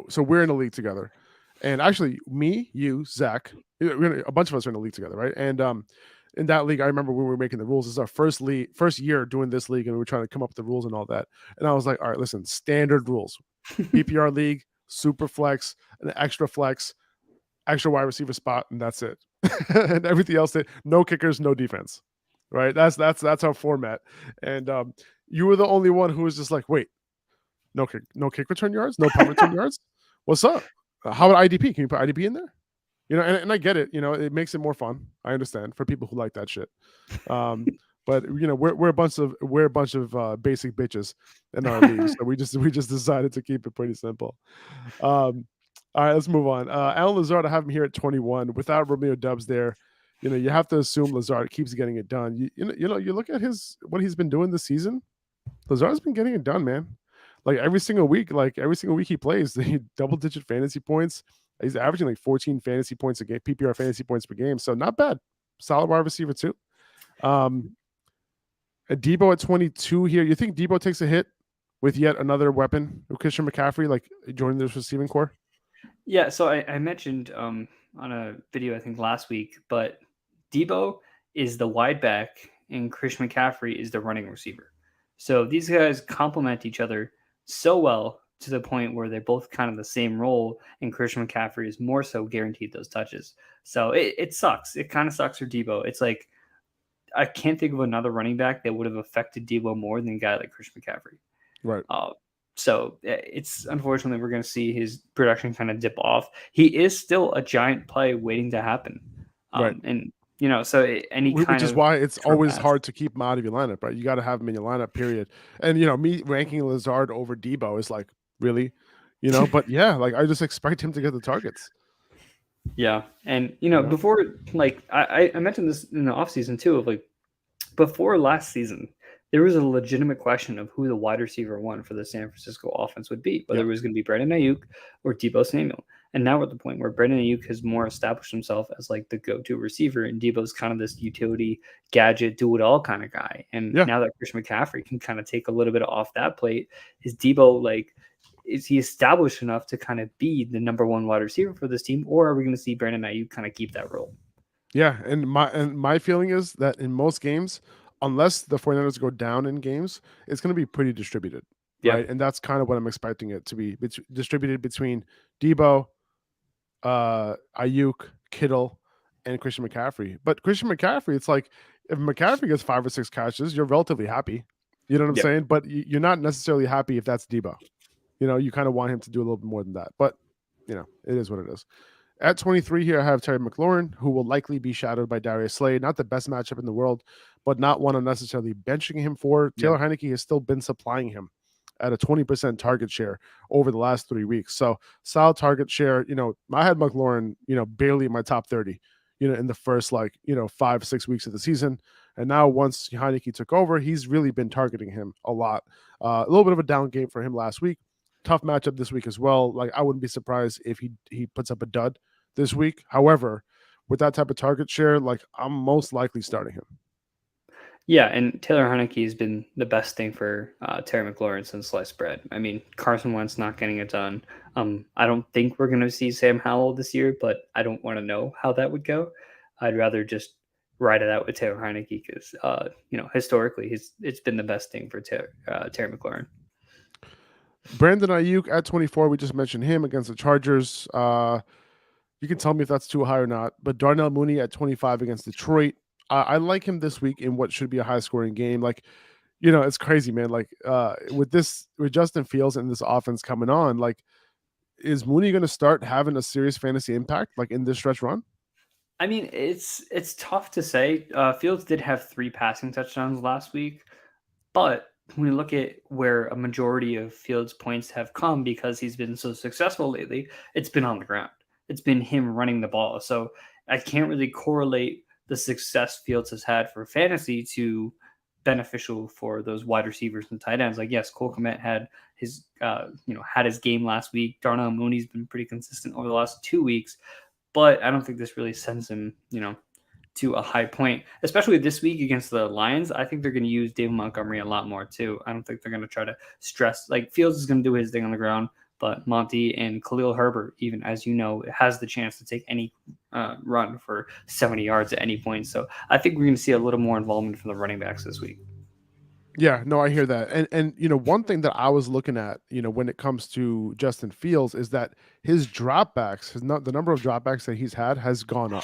so we're in a league together, and actually me, you, Zach, a bunch of us are in a league together. Right. And, in that league, I remember when we were making the rules. This is our first year doing this league, and we were trying to come up with the rules and all that. And I was like, all right, listen, standard rules, PPR league, super flex, an extra flex, extra wide receiver spot, and that's it. And everything else, no kickers, no defense. Right? That's our format. And you were the only one who was just like, wait, no kick return yards, no punt return yards. What's up? How about IDP? Can you put IDP in there? And I get it. It makes it more fun. I understand for people who like that shit. But we're a bunch of basic bitches in our league, so we just decided to keep it pretty simple. All right, let's move on. Alan Lazard, I have him here at 21 without Romeo Dubs there. You have to assume Lazard keeps getting it done. You look at what he's been doing this season. Lazard's been getting it done, man. Like every single week he plays, double-digit fantasy points. He's averaging like 14 fantasy points a game, PPR fantasy points per game. So not bad. Solid wide receiver too. Debo at 22 here. You think Debo takes a hit with yet another weapon, Christian McCaffrey, like joining this receiving core? Yeah, so I mentioned on a video I think last week, but Debo is the wide back and Christian McCaffrey is the running receiver. So these guys complement each other so well to the point where they're both kind of the same role, and Christian McCaffrey is more so guaranteed those touches. So it sucks. It kind of sucks for Debo. It's like I can't think of another running back that would have affected Debo more than a guy like Christian McCaffrey. Right. So it's unfortunately we're going to see his production kind of dip off. He is still a giant play waiting to happen. Right. And so which is why it's always hard to keep him out of your lineup, right? You got to have him in your lineup, period. And me ranking Lazard over Debo is like, really, but yeah, like I just expect him to get the targets. Yeah. And before, like I mentioned this in the offseason too, of like before last season, there was a legitimate question of who the wide receiver one for the San Francisco offense would be, whether it was going to be Brandon Ayuk or Deebo Samuel. And now we're at the point where Brandon Ayuk has more established himself as like the go-to receiver, and Debo's kind of this utility gadget, do-it-all kind of guy. And Yeah. now that Christian McCaffrey can kind of take a little bit off that plate, is Debo like, is he established enough to kind of be the number one wide receiver for this team, or are we going to see Brandon Ayuk kind of keep that role? Yeah, and my feeling is that in most games, unless the 49ers go down in games, it's going to be pretty distributed, Yeah. right? And that's kind of what I'm expecting it to be. It's distributed between Debo, Ayuk, Kittle, and Christian McCaffrey. But Christian McCaffrey, it's like if McCaffrey gets 5 or 6 catches, you're relatively happy. You know what I'm Yep. saying? But you're not necessarily happy if that's Debo. You know, you kind of want him to do a little bit more than that. But, you know, it is what it is. At 23 here, I have Terry McLaurin, who will likely be shadowed by Darius Slade. Not the best matchup in the world, but not one I'm necessarily benching him for. Taylor Heineke has still been supplying him at a 20% target share over the last 3 weeks. So solid target share. You know, I had McLaurin, you know, barely in my top 30, you know, in the first 5-6 weeks of the season. And now once Heineke took over, he's really been targeting him a lot. A little bit of a down game for him last week. Tough matchup this week as well. Like I wouldn't be surprised if he puts up a dud this week. However, with that type of target share, like I'm most likely starting him. Yeah, and Taylor Heineke has been the best thing for Terry McLaurin since sliced bread. I mean, Carson Wentz not getting it done. I don't think we're going to see Sam Howell this year, but I don't want to know how that would go. I'd rather just ride it out with Taylor Heineke because, historically, it's been the best thing for Terry McLaurin. Brandon Ayuk at 24. We just mentioned him against the Chargers. You can tell me if that's too high or not. But Darnell Mooney at 25 against Detroit. I like him this week in what should be a high-scoring game. Like, you know, it's crazy, man. Like, with Justin Fields and this offense coming on, like, is Mooney going to start having a serious fantasy impact, like in this stretch run? I mean, it's tough to say. Fields did have 3 passing touchdowns last week, but when you look at where a majority of Fields' points have come because he's been so successful lately, it's been on the ground. It's been him running the ball. So I can't really correlate the success Fields has had for fantasy to beneficial for those wide receivers and tight ends. Like, yes, Cole Kmet had his game last week. Darnell Mooney's been pretty consistent over the last 2 weeks, but I don't think this really sends him, to a high point, especially this week against the Lions. I think they're going to use David Montgomery a lot more too. I don't think they're going to try to stress, like Fields is going to do his thing on the ground, but Monty and Khalil Herbert, even as you know, has the chance to take any run for 70 yards at any point. So I think we're going to see a little more involvement from the running backs this week. Yeah, no, I hear that. And you know, one thing that I was looking at, you know, when it comes to Justin Fields is that his dropbacks, the number of dropbacks that he's had has gone up.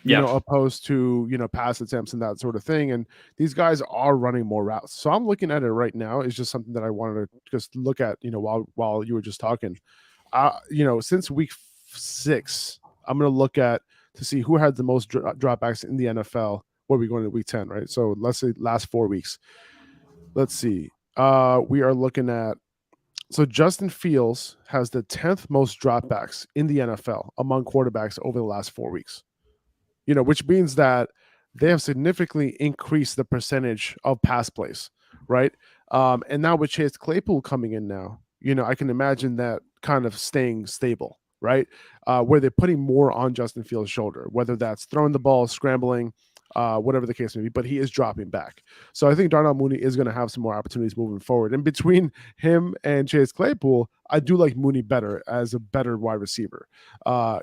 You know, opposed to, you know, pass attempts and that sort of thing. And these guys are running more routes. So I'm looking at it right now. It's just something that I wanted to just look at, you know, while you were just talking. You know, since week 6, I'm going to look at to see who had the most dropbacks in the NFL. What are we going to week 10, right? So let's say last 4 weeks. Let's see. We are looking at, so Justin Fields has the 10th most dropbacks in the NFL among quarterbacks over the last 4 weeks. You know, which means that they have significantly increased the percentage of pass plays, right? And now with Chase Claypool coming in now, you know, I can imagine that kind of staying stable, right? Where they're putting more on Justin Fields' shoulder, whether that's throwing the ball, scrambling, whatever the case may be, but he is dropping back. So I think Darnell Mooney is going to have some more opportunities moving forward. And between him and Chase Claypool, I do like Mooney better as a better wide receiver.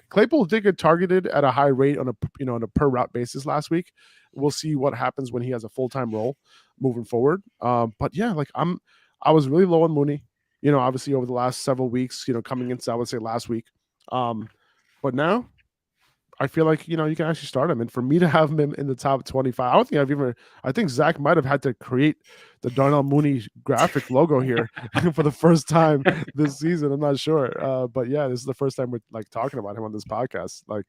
Claypool did get targeted at a high rate on a per route basis last week. We'll see what happens when he has a full-time role moving forward. But yeah, like I was really low on Mooney, you know, obviously over the last several weeks, you know, coming into, I would say last week. But now I feel like, you know, you can actually start him. And for me to have him in the top 25, I don't think I think Zach might have had to create the Darnell Mooney graphic logo here for the first time this season. I'm not sure. But yeah, this is the first time we're like talking about him on this podcast, like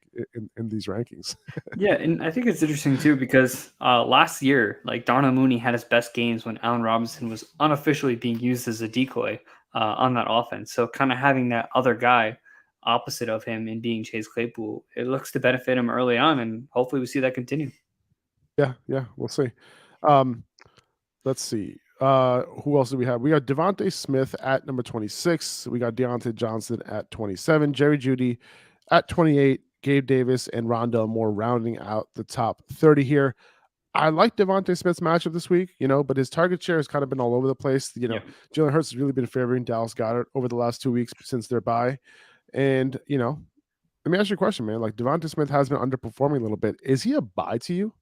in these rankings. Yeah, and I think it's interesting too because last year, like Darnell Mooney had his best games when Allen Robinson was unofficially being used as a decoy on that offense. So kind of having that other guy opposite of him in being Chase Claypool, it looks to benefit him early on, and hopefully we see that continue. Yeah, we'll see. Let's see. Who else do we have? We got Devontae Smith at number 26. We got Diontae Johnson at 27. Jerry Jeudy at 28. Gabe Davis and Rondell Moore rounding out the top 30 here. I like Devontae Smith's matchup this week, but his target share has kind of been all over the place. Jalen Hurts has really been favoring Dallas Goedert over the last 2 weeks since their bye. And, let me ask you a question, man. Like, Devontae Smith has been underperforming a little bit. Is he a buy to you?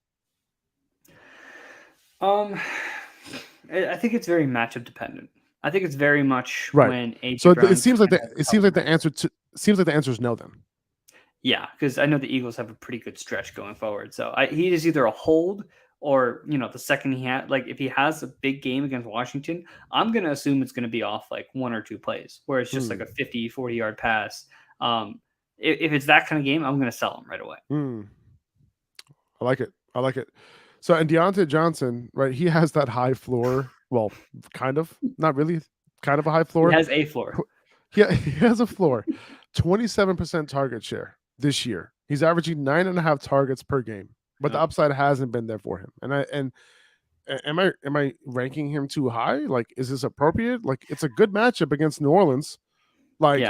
I think it's very matchup dependent. I think it's very much right. When AJ so Brown it seems like the answer is no then. Yeah, because I know the Eagles have a pretty good stretch going forward. So he is either a hold or, the second he had, like if he has a big game against Washington, I'm going to assume it's going to be off like 1 or 2 plays where it's just like a 50, 40-yard pass. If it's that kind of game, I'm going to sell him right away. I like it. So, and Diontae Johnson, right, he has that high floor. Well, kind of, not really, kind of a high floor. He has a floor. Yeah, he has a floor. 27% target share this year. He's averaging 9.5 targets per game, but the upside hasn't been there for him. And am I ranking him too high? Like, is this appropriate? Like, it's a good matchup against New Orleans. Like,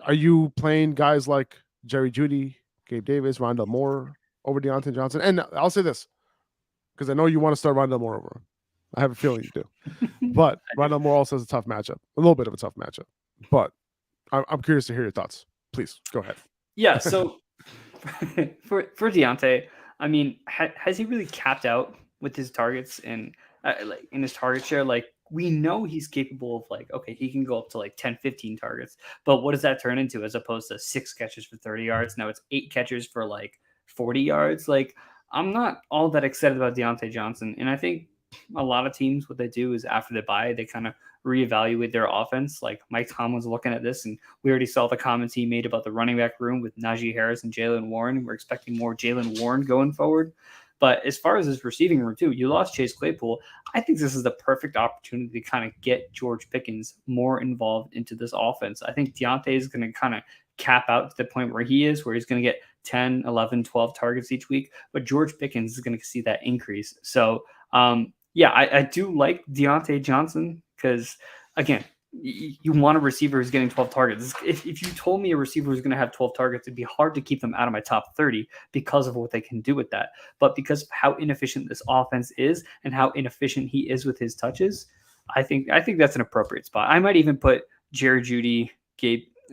are you playing guys like Jerry Jeudy, Gabe Davis, Rondell Moore over Diontae Johnson? And I'll say this, because I know you want to start Rondell Moore over him. I have a feeling you do. But Rondell Moore also has a tough matchup, a little bit of a tough matchup. But I'm curious to hear your thoughts. Please, go ahead. Yeah, so for Diontae, I mean, has he really capped out with his targets and like in his target share? Like, we know he's capable of like, okay, he can go up to like 10, 15 targets. But what does that turn into as opposed to 6 catches for 30 yards? Now it's 8 catches for like 40 yards. Like, I'm not all that excited about Diontae Johnson. And I think a lot of teams, what they do is after they buy, they kind of reevaluate their offense. Like Mike Tomlin's looking at this, and we already saw the comments he made about the running back room with Najee Harris and Jalen Warren. We're expecting more Jalen Warren going forward. But as far as his receiving room too, you lost Chase Claypool. I think this is the perfect opportunity to kind of get George Pickens more involved into this offense. I think Diontae is going to kind of cap out to the point where he's going to get 10, 11, 12 targets each week. But George Pickens is going to see that increase. So, I do like Diontae Johnson because, again, you want a receiver who's getting 12 targets. If you told me a receiver was going to have 12 targets, it'd be hard to keep them out of my top 30 because of what they can do with that. But because of how inefficient this offense is and how inefficient he is with his touches, I think that's an appropriate spot. I might even put Jerry Jeudy,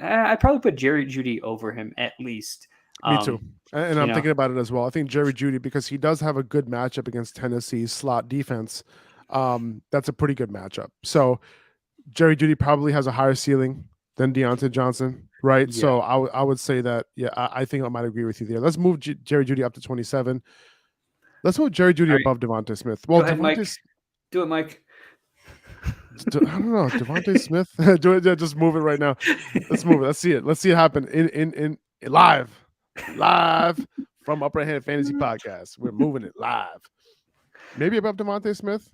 I'd probably put Jerry Jeudy over him at least. Me too. And I'm thinking about it as well. I think Jerry Jeudy, because he does have a good matchup against Tennessee's slot defense, that's a pretty good matchup. So Jerry Jeudy probably has a higher ceiling than Diontae Johnson, right? Yeah. So I would say that, I think I might agree with you there. Let's move Jerry Jeudy up to 27. Let's move Jerry Jeudy above Devontae Smith. Well, go ahead, Mike. Do it, Mike. I don't know. Devontae Smith? Do it. Just move it right now. Let's move it. Let's see it. Let's see it happen in live from Upper Hand Fantasy Podcast. We're moving it live. Maybe above Devontae Smith.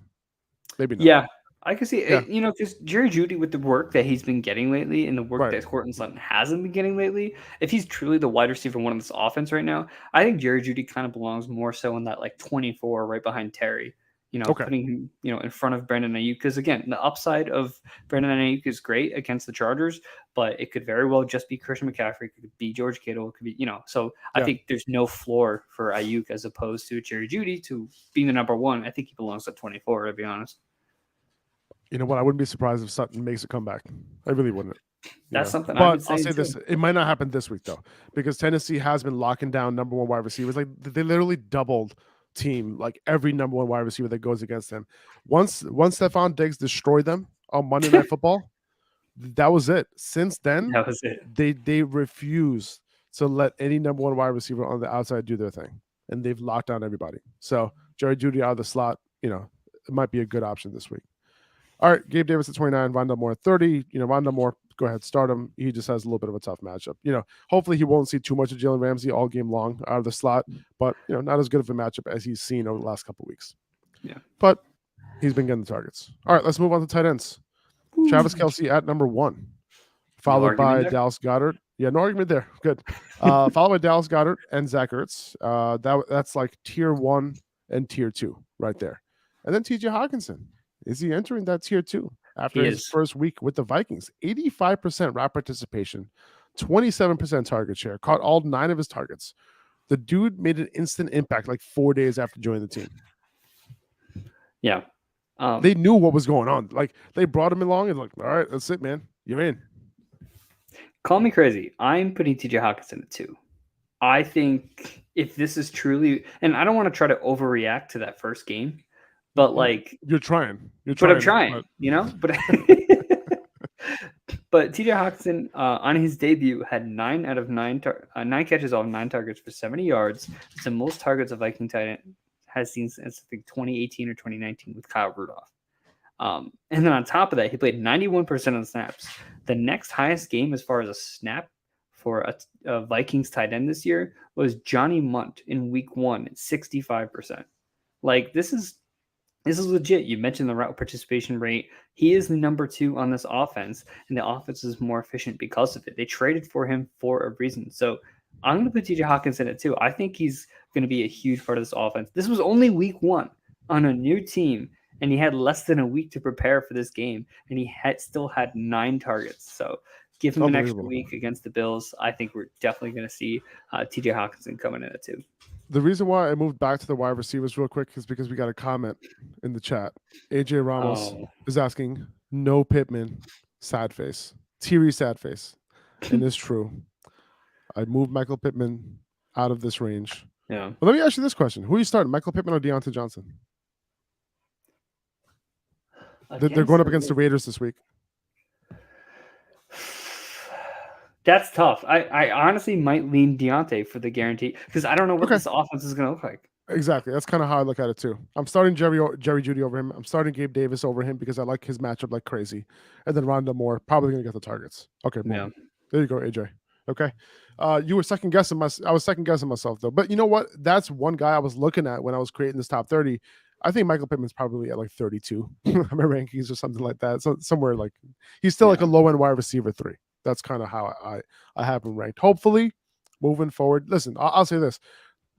Maybe not. Yeah, I can see it. Because Jerry Jeudy, with the work that he's been getting lately and the work that Courtland Sutton hasn't been getting lately, if he's truly the wide receiver one of this offense right now, I think Jerry Jeudy kind of belongs more so in that like 24 right behind Terry. Putting him, in front of Brandon Ayuk. Because again, the upside of Brandon Ayuk is great against the Chargers, but it could very well just be Christian McCaffrey. It could be George Kittle. It could be, So I think there's no floor for Ayuk as opposed to Jerry Jeudy to being the number one. I think he belongs at 24, to be honest. You know what? I wouldn't be surprised if Sutton makes a comeback. I really wouldn't. That's something. But I'll say this: it might not happen this week though, because Tennessee has been locking down number one wide receivers. Like they literally doubled team, like every number one wide receiver that goes against them. Once Stefon Diggs destroyed them on Monday Night Football, that was it. Since then, that was it. They refuse to let any number one wide receiver on the outside do their thing, and they've locked down everybody. So Jerry Jeudy out of the slot, it might be a good option this week. All right, Gabe Davis at 29, Rondell Moore at 30. Rondell Moore, go ahead, start him. He just has a little bit of a tough matchup. Hopefully he won't see too much of Jalen Ramsey all game long out of the slot, but not as good of a matchup as he's seen over the last couple of weeks. Yeah, but he's been getting the targets. All right, let's move on to tight ends. Ooh. Travis Kelce at number 1, followed by Dallas Goedert. Yeah, no argument there. Good. Followed by Dallas Goedert and Zach Ertz. That's like tier 1 and tier 2 right there, and then T.J. Hockenson. is he entering that tier 2 after He his is. first week with the Vikings? 85% route participation, 27% target share, caught all 9 of his targets. The dude made an instant impact like 4 days after joining the team. Yeah. They knew what was going on. Like, they brought him along and like, all right, that's it, man. You're in. Call me crazy. I'm putting TJ Hockenson at 2. I think if this is truly, and I don't want to try to overreact to that first game, but like you're trying. But I'm trying, you know. But but TJ Hockenson on his debut had 9 out of 9 catches off 9 targets for 70 yards. It's the most targets a Viking tight end has seen since I think 2018 or 2019 with Kyle Rudolph. And then on top of that, he played 91% of the snaps. The next highest game as far as a snap for a Vikings tight end this year was Johnny Munt in week 1 at 65%. Like, this is legit. You mentioned the route participation rate. He is the number 2 on this offense, and the offense is more efficient because of it. They traded for him for a reason. So I'm going to put TJ Hockenson at 2. I think he's going to be a huge part of this offense. This was only week 1 on a new team, and he had less than a week to prepare for this game, and he still had 9 targets. So give him an extra week against the Bills. I think we're definitely going to see TJ Hockenson coming in at 2. The reason why I moved back to the wide receivers real quick is because we got a comment in the chat. AJ Ramos is asking, no Pittman, sad face. Teary sad face. And it's true. I moved Michael Pittman out of this range. Yeah. But let me ask you this question. Who are you starting, Michael Pittman or Diontae Johnson? They're going up against the Raiders this week. That's tough. I honestly might lean Diontae for the guarantee because I don't know what this offense is going to look like. Exactly. That's kind of how I look at it too. I'm starting Jerry Jeudy over him. I'm starting Gabe Davis over him because I like his matchup like crazy. And then Rondale Moore probably going to get the targets. Okay. Yeah. There you go, AJ. Okay. You were second guessing I was second guessing myself though. But you know what? That's one guy I was looking at when I was creating this top 30. I think Michael Pittman's probably at like 32. My rankings or something like that. So somewhere like he's still like a low end wide receiver 3. That's kind of how I have him ranked. Hopefully, moving forward. Listen, I'll say this: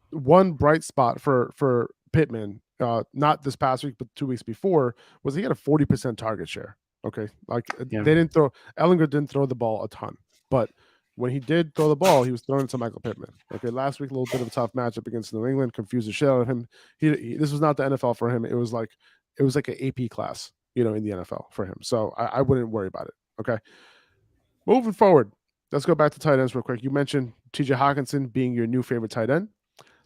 one bright spot for Pittman, not this past week, but 2 weeks before, was he had a 40% target share. Okay, like they didn't throw. Ellinger didn't throw the ball a ton, but when he did throw the ball, he was throwing it to Michael Pittman. Okay, last week a little bit of a tough matchup against New England, confused the shit out of him. This was not the NFL for him. It was like an AP class, in the NFL for him. So I wouldn't worry about it. Okay. Moving forward, let's go back to tight ends real quick. You mentioned TJ Hockenson being your new favorite tight end.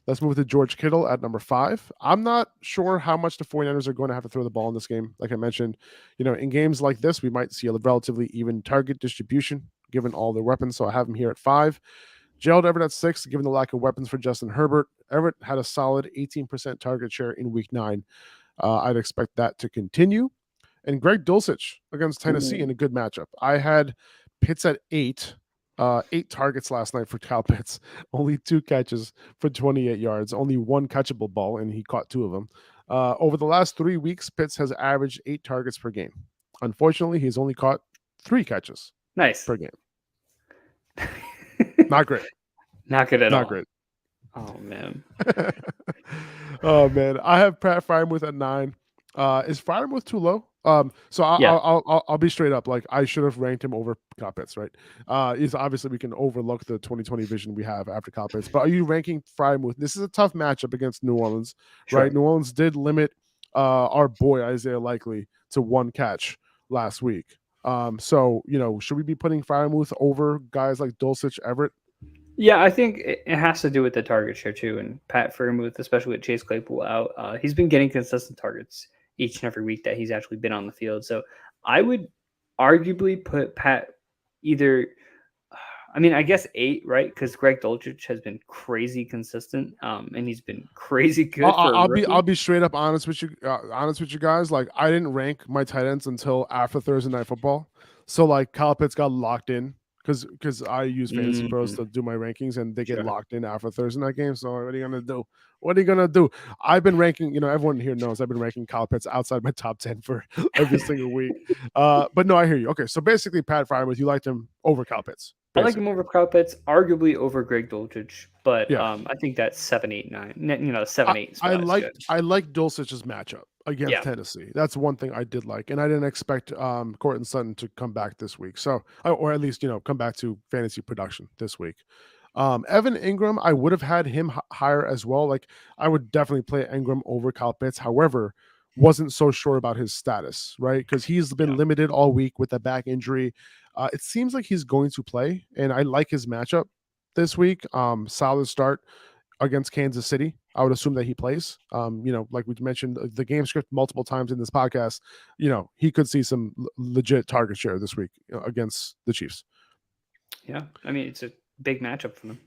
Let's move to George Kittle at number 5. I'm not sure how much the 49ers are going to have to throw the ball in this game. Like I mentioned, in games like this, we might see a relatively even target distribution given all their weapons. So I have him here at 5. Gerald Everett at 6, given the lack of weapons for Justin Herbert. Everett had a solid 18% target share in week 9. I'd expect that to continue. And Greg Dulcich against Tennessee in a good matchup. I had Pitts at 8. 8 targets last night for Kyle Pitts. Only 2 catches for 28 yards. Only 1 catchable ball, and he caught 2 of them. Over the last 3 weeks, Pitts has averaged 8 targets per game. Unfortunately, he's only caught 3 catches per game. Not great. Not good at all. Not great. Oh, man. Oh, man. I have Pat Freiermuth at 9. Is Freiermuth too low? So I'll be straight up. Like I should have ranked him over Kyle Pitts, right? Obviously we can overlook the 2020 vision we have after Kyle Pitts, but are you ranking Freiermuth? This is a tough matchup against New Orleans, right? New Orleans did limit our boy Isaiah Likely to 1 catch last week. So should we be putting Freiermuth over guys like Dulcich, Everett? Yeah, I think it has to do with the target share too. And Pat Freiermuth, especially with Chase Claypool out, he's been getting consistent targets each and every week that he's actually been on the field. So I would arguably put Pat either, I guess 8, right? Because Greg Dulcich has been crazy consistent, and he's been crazy good. I'll be straight up honest with you guys. Like I didn't rank my tight ends until after Thursday Night Football. So like Kyle Pitts got locked in because I use Fantasy Pros to do my rankings, and they get locked in after Thursday night games. So what are you gonna do? What are you gonna do? I've been ranking. Everyone here knows I've been ranking Kyle Pitts outside my top 10 for every single week. But no, I hear you. Okay, so basically, Pat Freiermuth, you liked him over Kyle Pitts. I like him over Kyle Pitts, arguably over Greg Dulcich, but Yeah. I think that 7, 8, 9, the 7, 8 I spot is good. liked Dulcich's matchup against Yeah, Tennessee. That's one thing I did like, and I didn't expect Cortland Sutton to come back this week. So, or at least come back to fantasy production this week. Evan Ingram, I would have had him higher as well. Like I would definitely play Ingram over Kyle Pitts. However, wasn't so sure about his status, right? Because he's been limited all week with a back injury. It seems like he's going to play, and I like his matchup this week. Solid start against Kansas City. I would assume that he plays. Like we mentioned, the game script multiple times in this podcast, he could see some legit target share this week against the Chiefs. Yeah, I mean, it's a big matchup for them.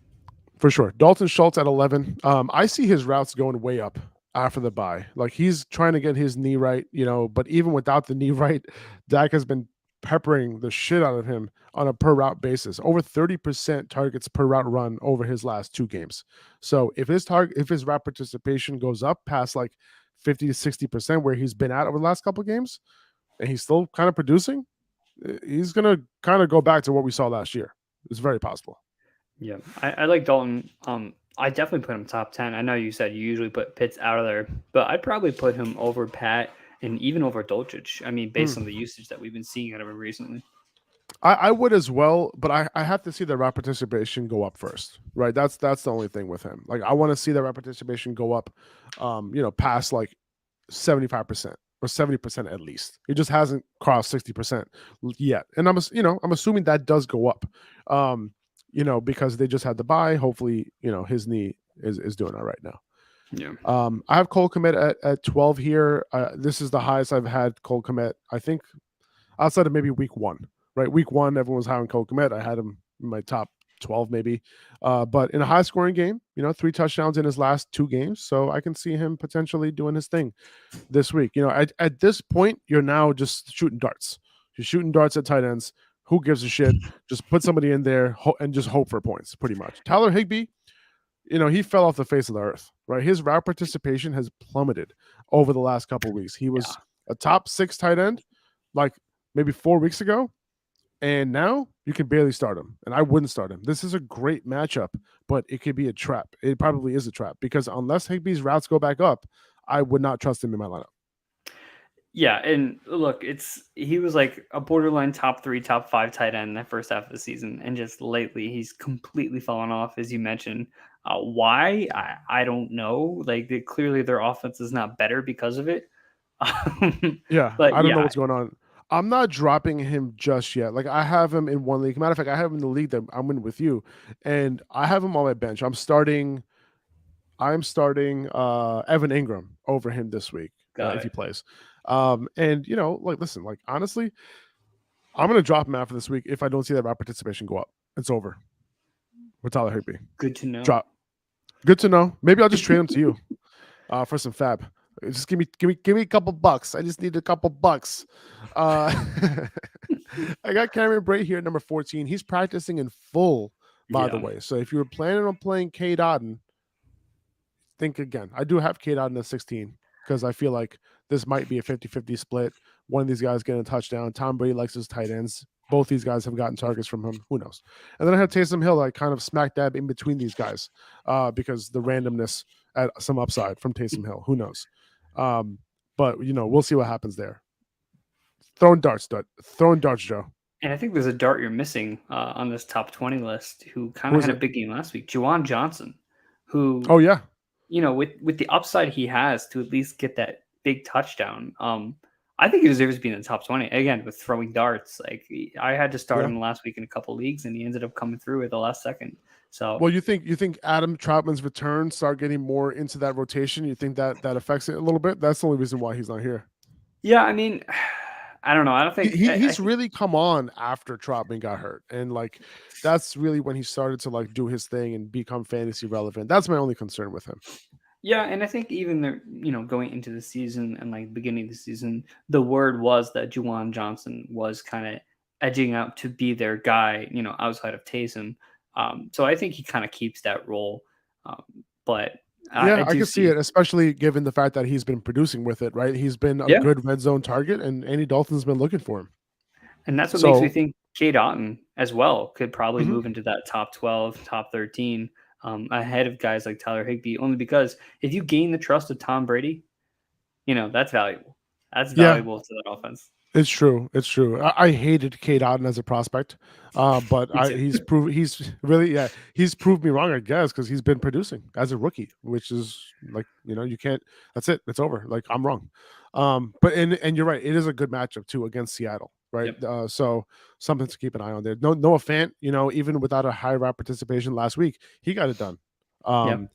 For sure. Dalton Schultz at 11. I see his routes going way up after the bye. Like he's trying to get his knee right, but even without the knee right, Dak has been peppering the shit out of him on a per route basis. Over 30% targets per route run over his last 2 games. So if his route participation goes up past like 50 to 60% where he's been at over the last couple of games, and he's still kind of producing, he's gonna kind of go back to what we saw last year. It's very possible. Yeah, I like Dalton. I definitely put him top 10. I know you said you usually put Pitts out of there, but I'd probably put him over Pat and even over Dulcich. I mean, based on the usage that we've been seeing out of him recently. I would as well, but I have to see the route participation go up first, right? That's the only thing with him. Like I want to see the route participation go up, past like 75% or 70% at least. It just hasn't crossed 60% yet, and I'm assuming that does go up, because they just had the bye. Hopefully, his knee is doing all right now. Yeah. I have Cole Kmet at 12 here. This is the highest I've had Cole Kmet, I think, outside of maybe week 1. Right, week 1, everyone was high on Cole Kmet. I had him in my top 12 maybe, but in a high scoring game, 3 touchdowns in his last 2 games, so I can see him potentially doing his thing this week. At this point, you're now just shooting darts. You're shooting darts at tight ends. Who gives a shit? Just put somebody in there and just hope for points, pretty much. Tyler Higbee, he fell off the face of the earth, right? His route participation has plummeted over the last couple of weeks. He was a top 6 tight end like maybe 4 weeks ago, and now you can barely start him, and I wouldn't start him. This is a great matchup, but it could be a trap. It probably is a trap because unless Higbee's routes go back up, I would not trust him in my lineup. Yeah, and look, he was like a borderline top 3, top 5 tight end in that first half of the season, and just lately he's completely fallen off, as you mentioned. Why? I don't know. Like clearly their offense is not better because of it. Yeah, but I don't know what's going on. I'm not dropping him just yet. Like I have him in one league. Matter of fact, I have him in the league that I'm in with you, and I have him on my bench. I'm starting Evan Ingram over him this week if he plays. Listen, like honestly, I'm gonna drop him after this week if I don't see that route participation go up. It's over with Tyler Higbee. Good to know. Drop. Good to know. Maybe I'll just trade him to you for some fab. Just give me a couple bucks. I just need a couple bucks. I got Cameron Bray here at number 14. He's practicing in full, by the way. So if you were planning on playing Cade Otton, think again. I do have Cade Otton at 16 because I feel like this might be a 50-50 split. One of these guys getting a touchdown. Tom Brady likes his tight ends. Both these guys have gotten targets from him. Who knows? And then I have Taysom Hill. I kind of smack dab in between these guys because the randomness at some upside from Taysom Hill. Who knows? But we'll see what happens there. Throwing darts, Joe. And I think there's a dart you're missing on this top 20 list who kind of had a big game last week. Juwan Johnson, who with the upside he has to at least get that big touchdown. I think he deserves to be in the top 20 again with throwing darts. Like I had to start him last week in a couple of leagues, and he ended up coming through at the last second. So, well, you think Adam Troutman's return start getting more into that rotation? You think that affects it a little bit? That's the only reason why he's not here. Yeah, I mean, I don't know. I don't think he's really come on after Troutman got hurt, and like that's really when he started to like do his thing and become fantasy relevant. That's my only concern with him. Yeah, and I think even going into the season and like beginning of the season, the word was that Juwan Johnson was kind of edging out to be their guy, outside of Taysom. So I think he kind of keeps that role. But I can see it, especially given the fact that he's been producing with it, right? He's been a good red zone target, and Andy Dalton's been looking for him. And that's what makes me So think Cade Otton as well could probably mhm. move into that top 12, top 13 ahead of guys like Tyler Higbee, only because if you gain the trust of Tom Brady, that's valuable. That's Yeah, valuable to that offense. it's true. It's true. I hated Cade Otton as a prospect, but Me too. he's proved me wrong, I guess, because he's been producing as a rookie, which is like you can't. That's it. It's over. Like I'm wrong. But and you're right. It is a good matchup too against Seattle, right? Yep. So something to keep an eye on there. Noah Fant, even without a high route participation last week, he got it done. Yep.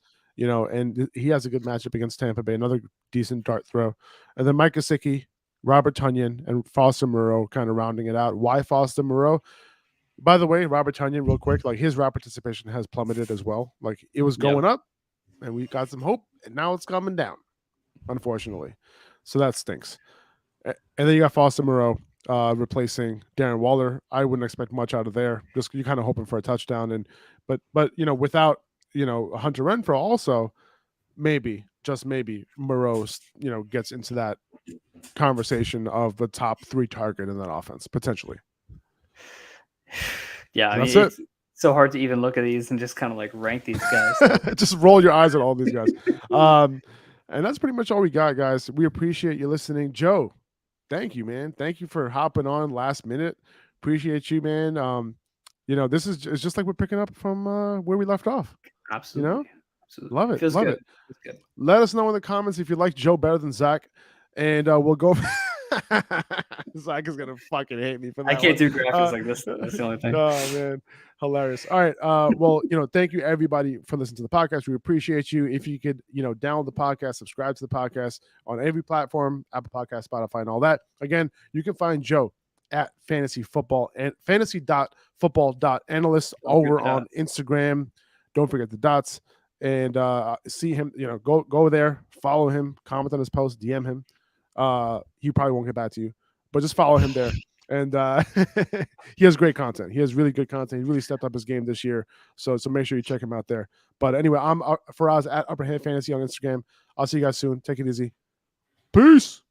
And he has a good matchup against Tampa Bay. Another decent dart throw, and then Mike Gesicki, Robert Tonyan, and Foster Moreau kind of rounding it out. Why Foster Moreau? By the way, Robert Tonyan, real quick, like his route participation has plummeted as well. Like it was Yep. going up, and we got some hope, and now it's coming down, unfortunately. So that stinks. And then you got Foster Moreau replacing Darren Waller. I wouldn't expect much out of there. Just you're kind of hoping for a touchdown, but without Hunter Renfrow also, maybe just maybe Moreau gets into that conversation of the top 3 target in that offense potentially. Yeah, I That's mean, it. it's so hard to even look at these and just kind of like rank these guys. Just roll your eyes at all these guys. And that's pretty much all we got, guys. We appreciate you listening. Joe, thank you, man. Thank you for hopping on last minute. Appreciate you, man. This is it's just like we're picking up from where we left off. Absolutely. Absolutely. Love it. Feels Love good. it. Feels good. Let us know in the comments if you like Joe better than Zach, and we'll go. Zach is gonna fucking hate me for that. I can't do graphics like this. That's the only thing. Oh man, hilarious. All right. Well, thank you everybody for listening to the podcast. We appreciate you. If you could, download the podcast, subscribe to the podcast on every platform, Apple Podcast, Spotify, and all that. Again, you can find Joe at fantasy football and fantasy.football.analyst over on Instagram. Don't forget the dots. And see him, go there, follow him, comment on his post, DM him. He probably won't get back to you, but just follow him there. And he has great content. He has really good content. He really stepped up his game this year. So make sure you check him out there. But anyway, I'm Faraz at Upperhand Fantasy on Instagram. I'll see you guys soon. Take it easy. Peace.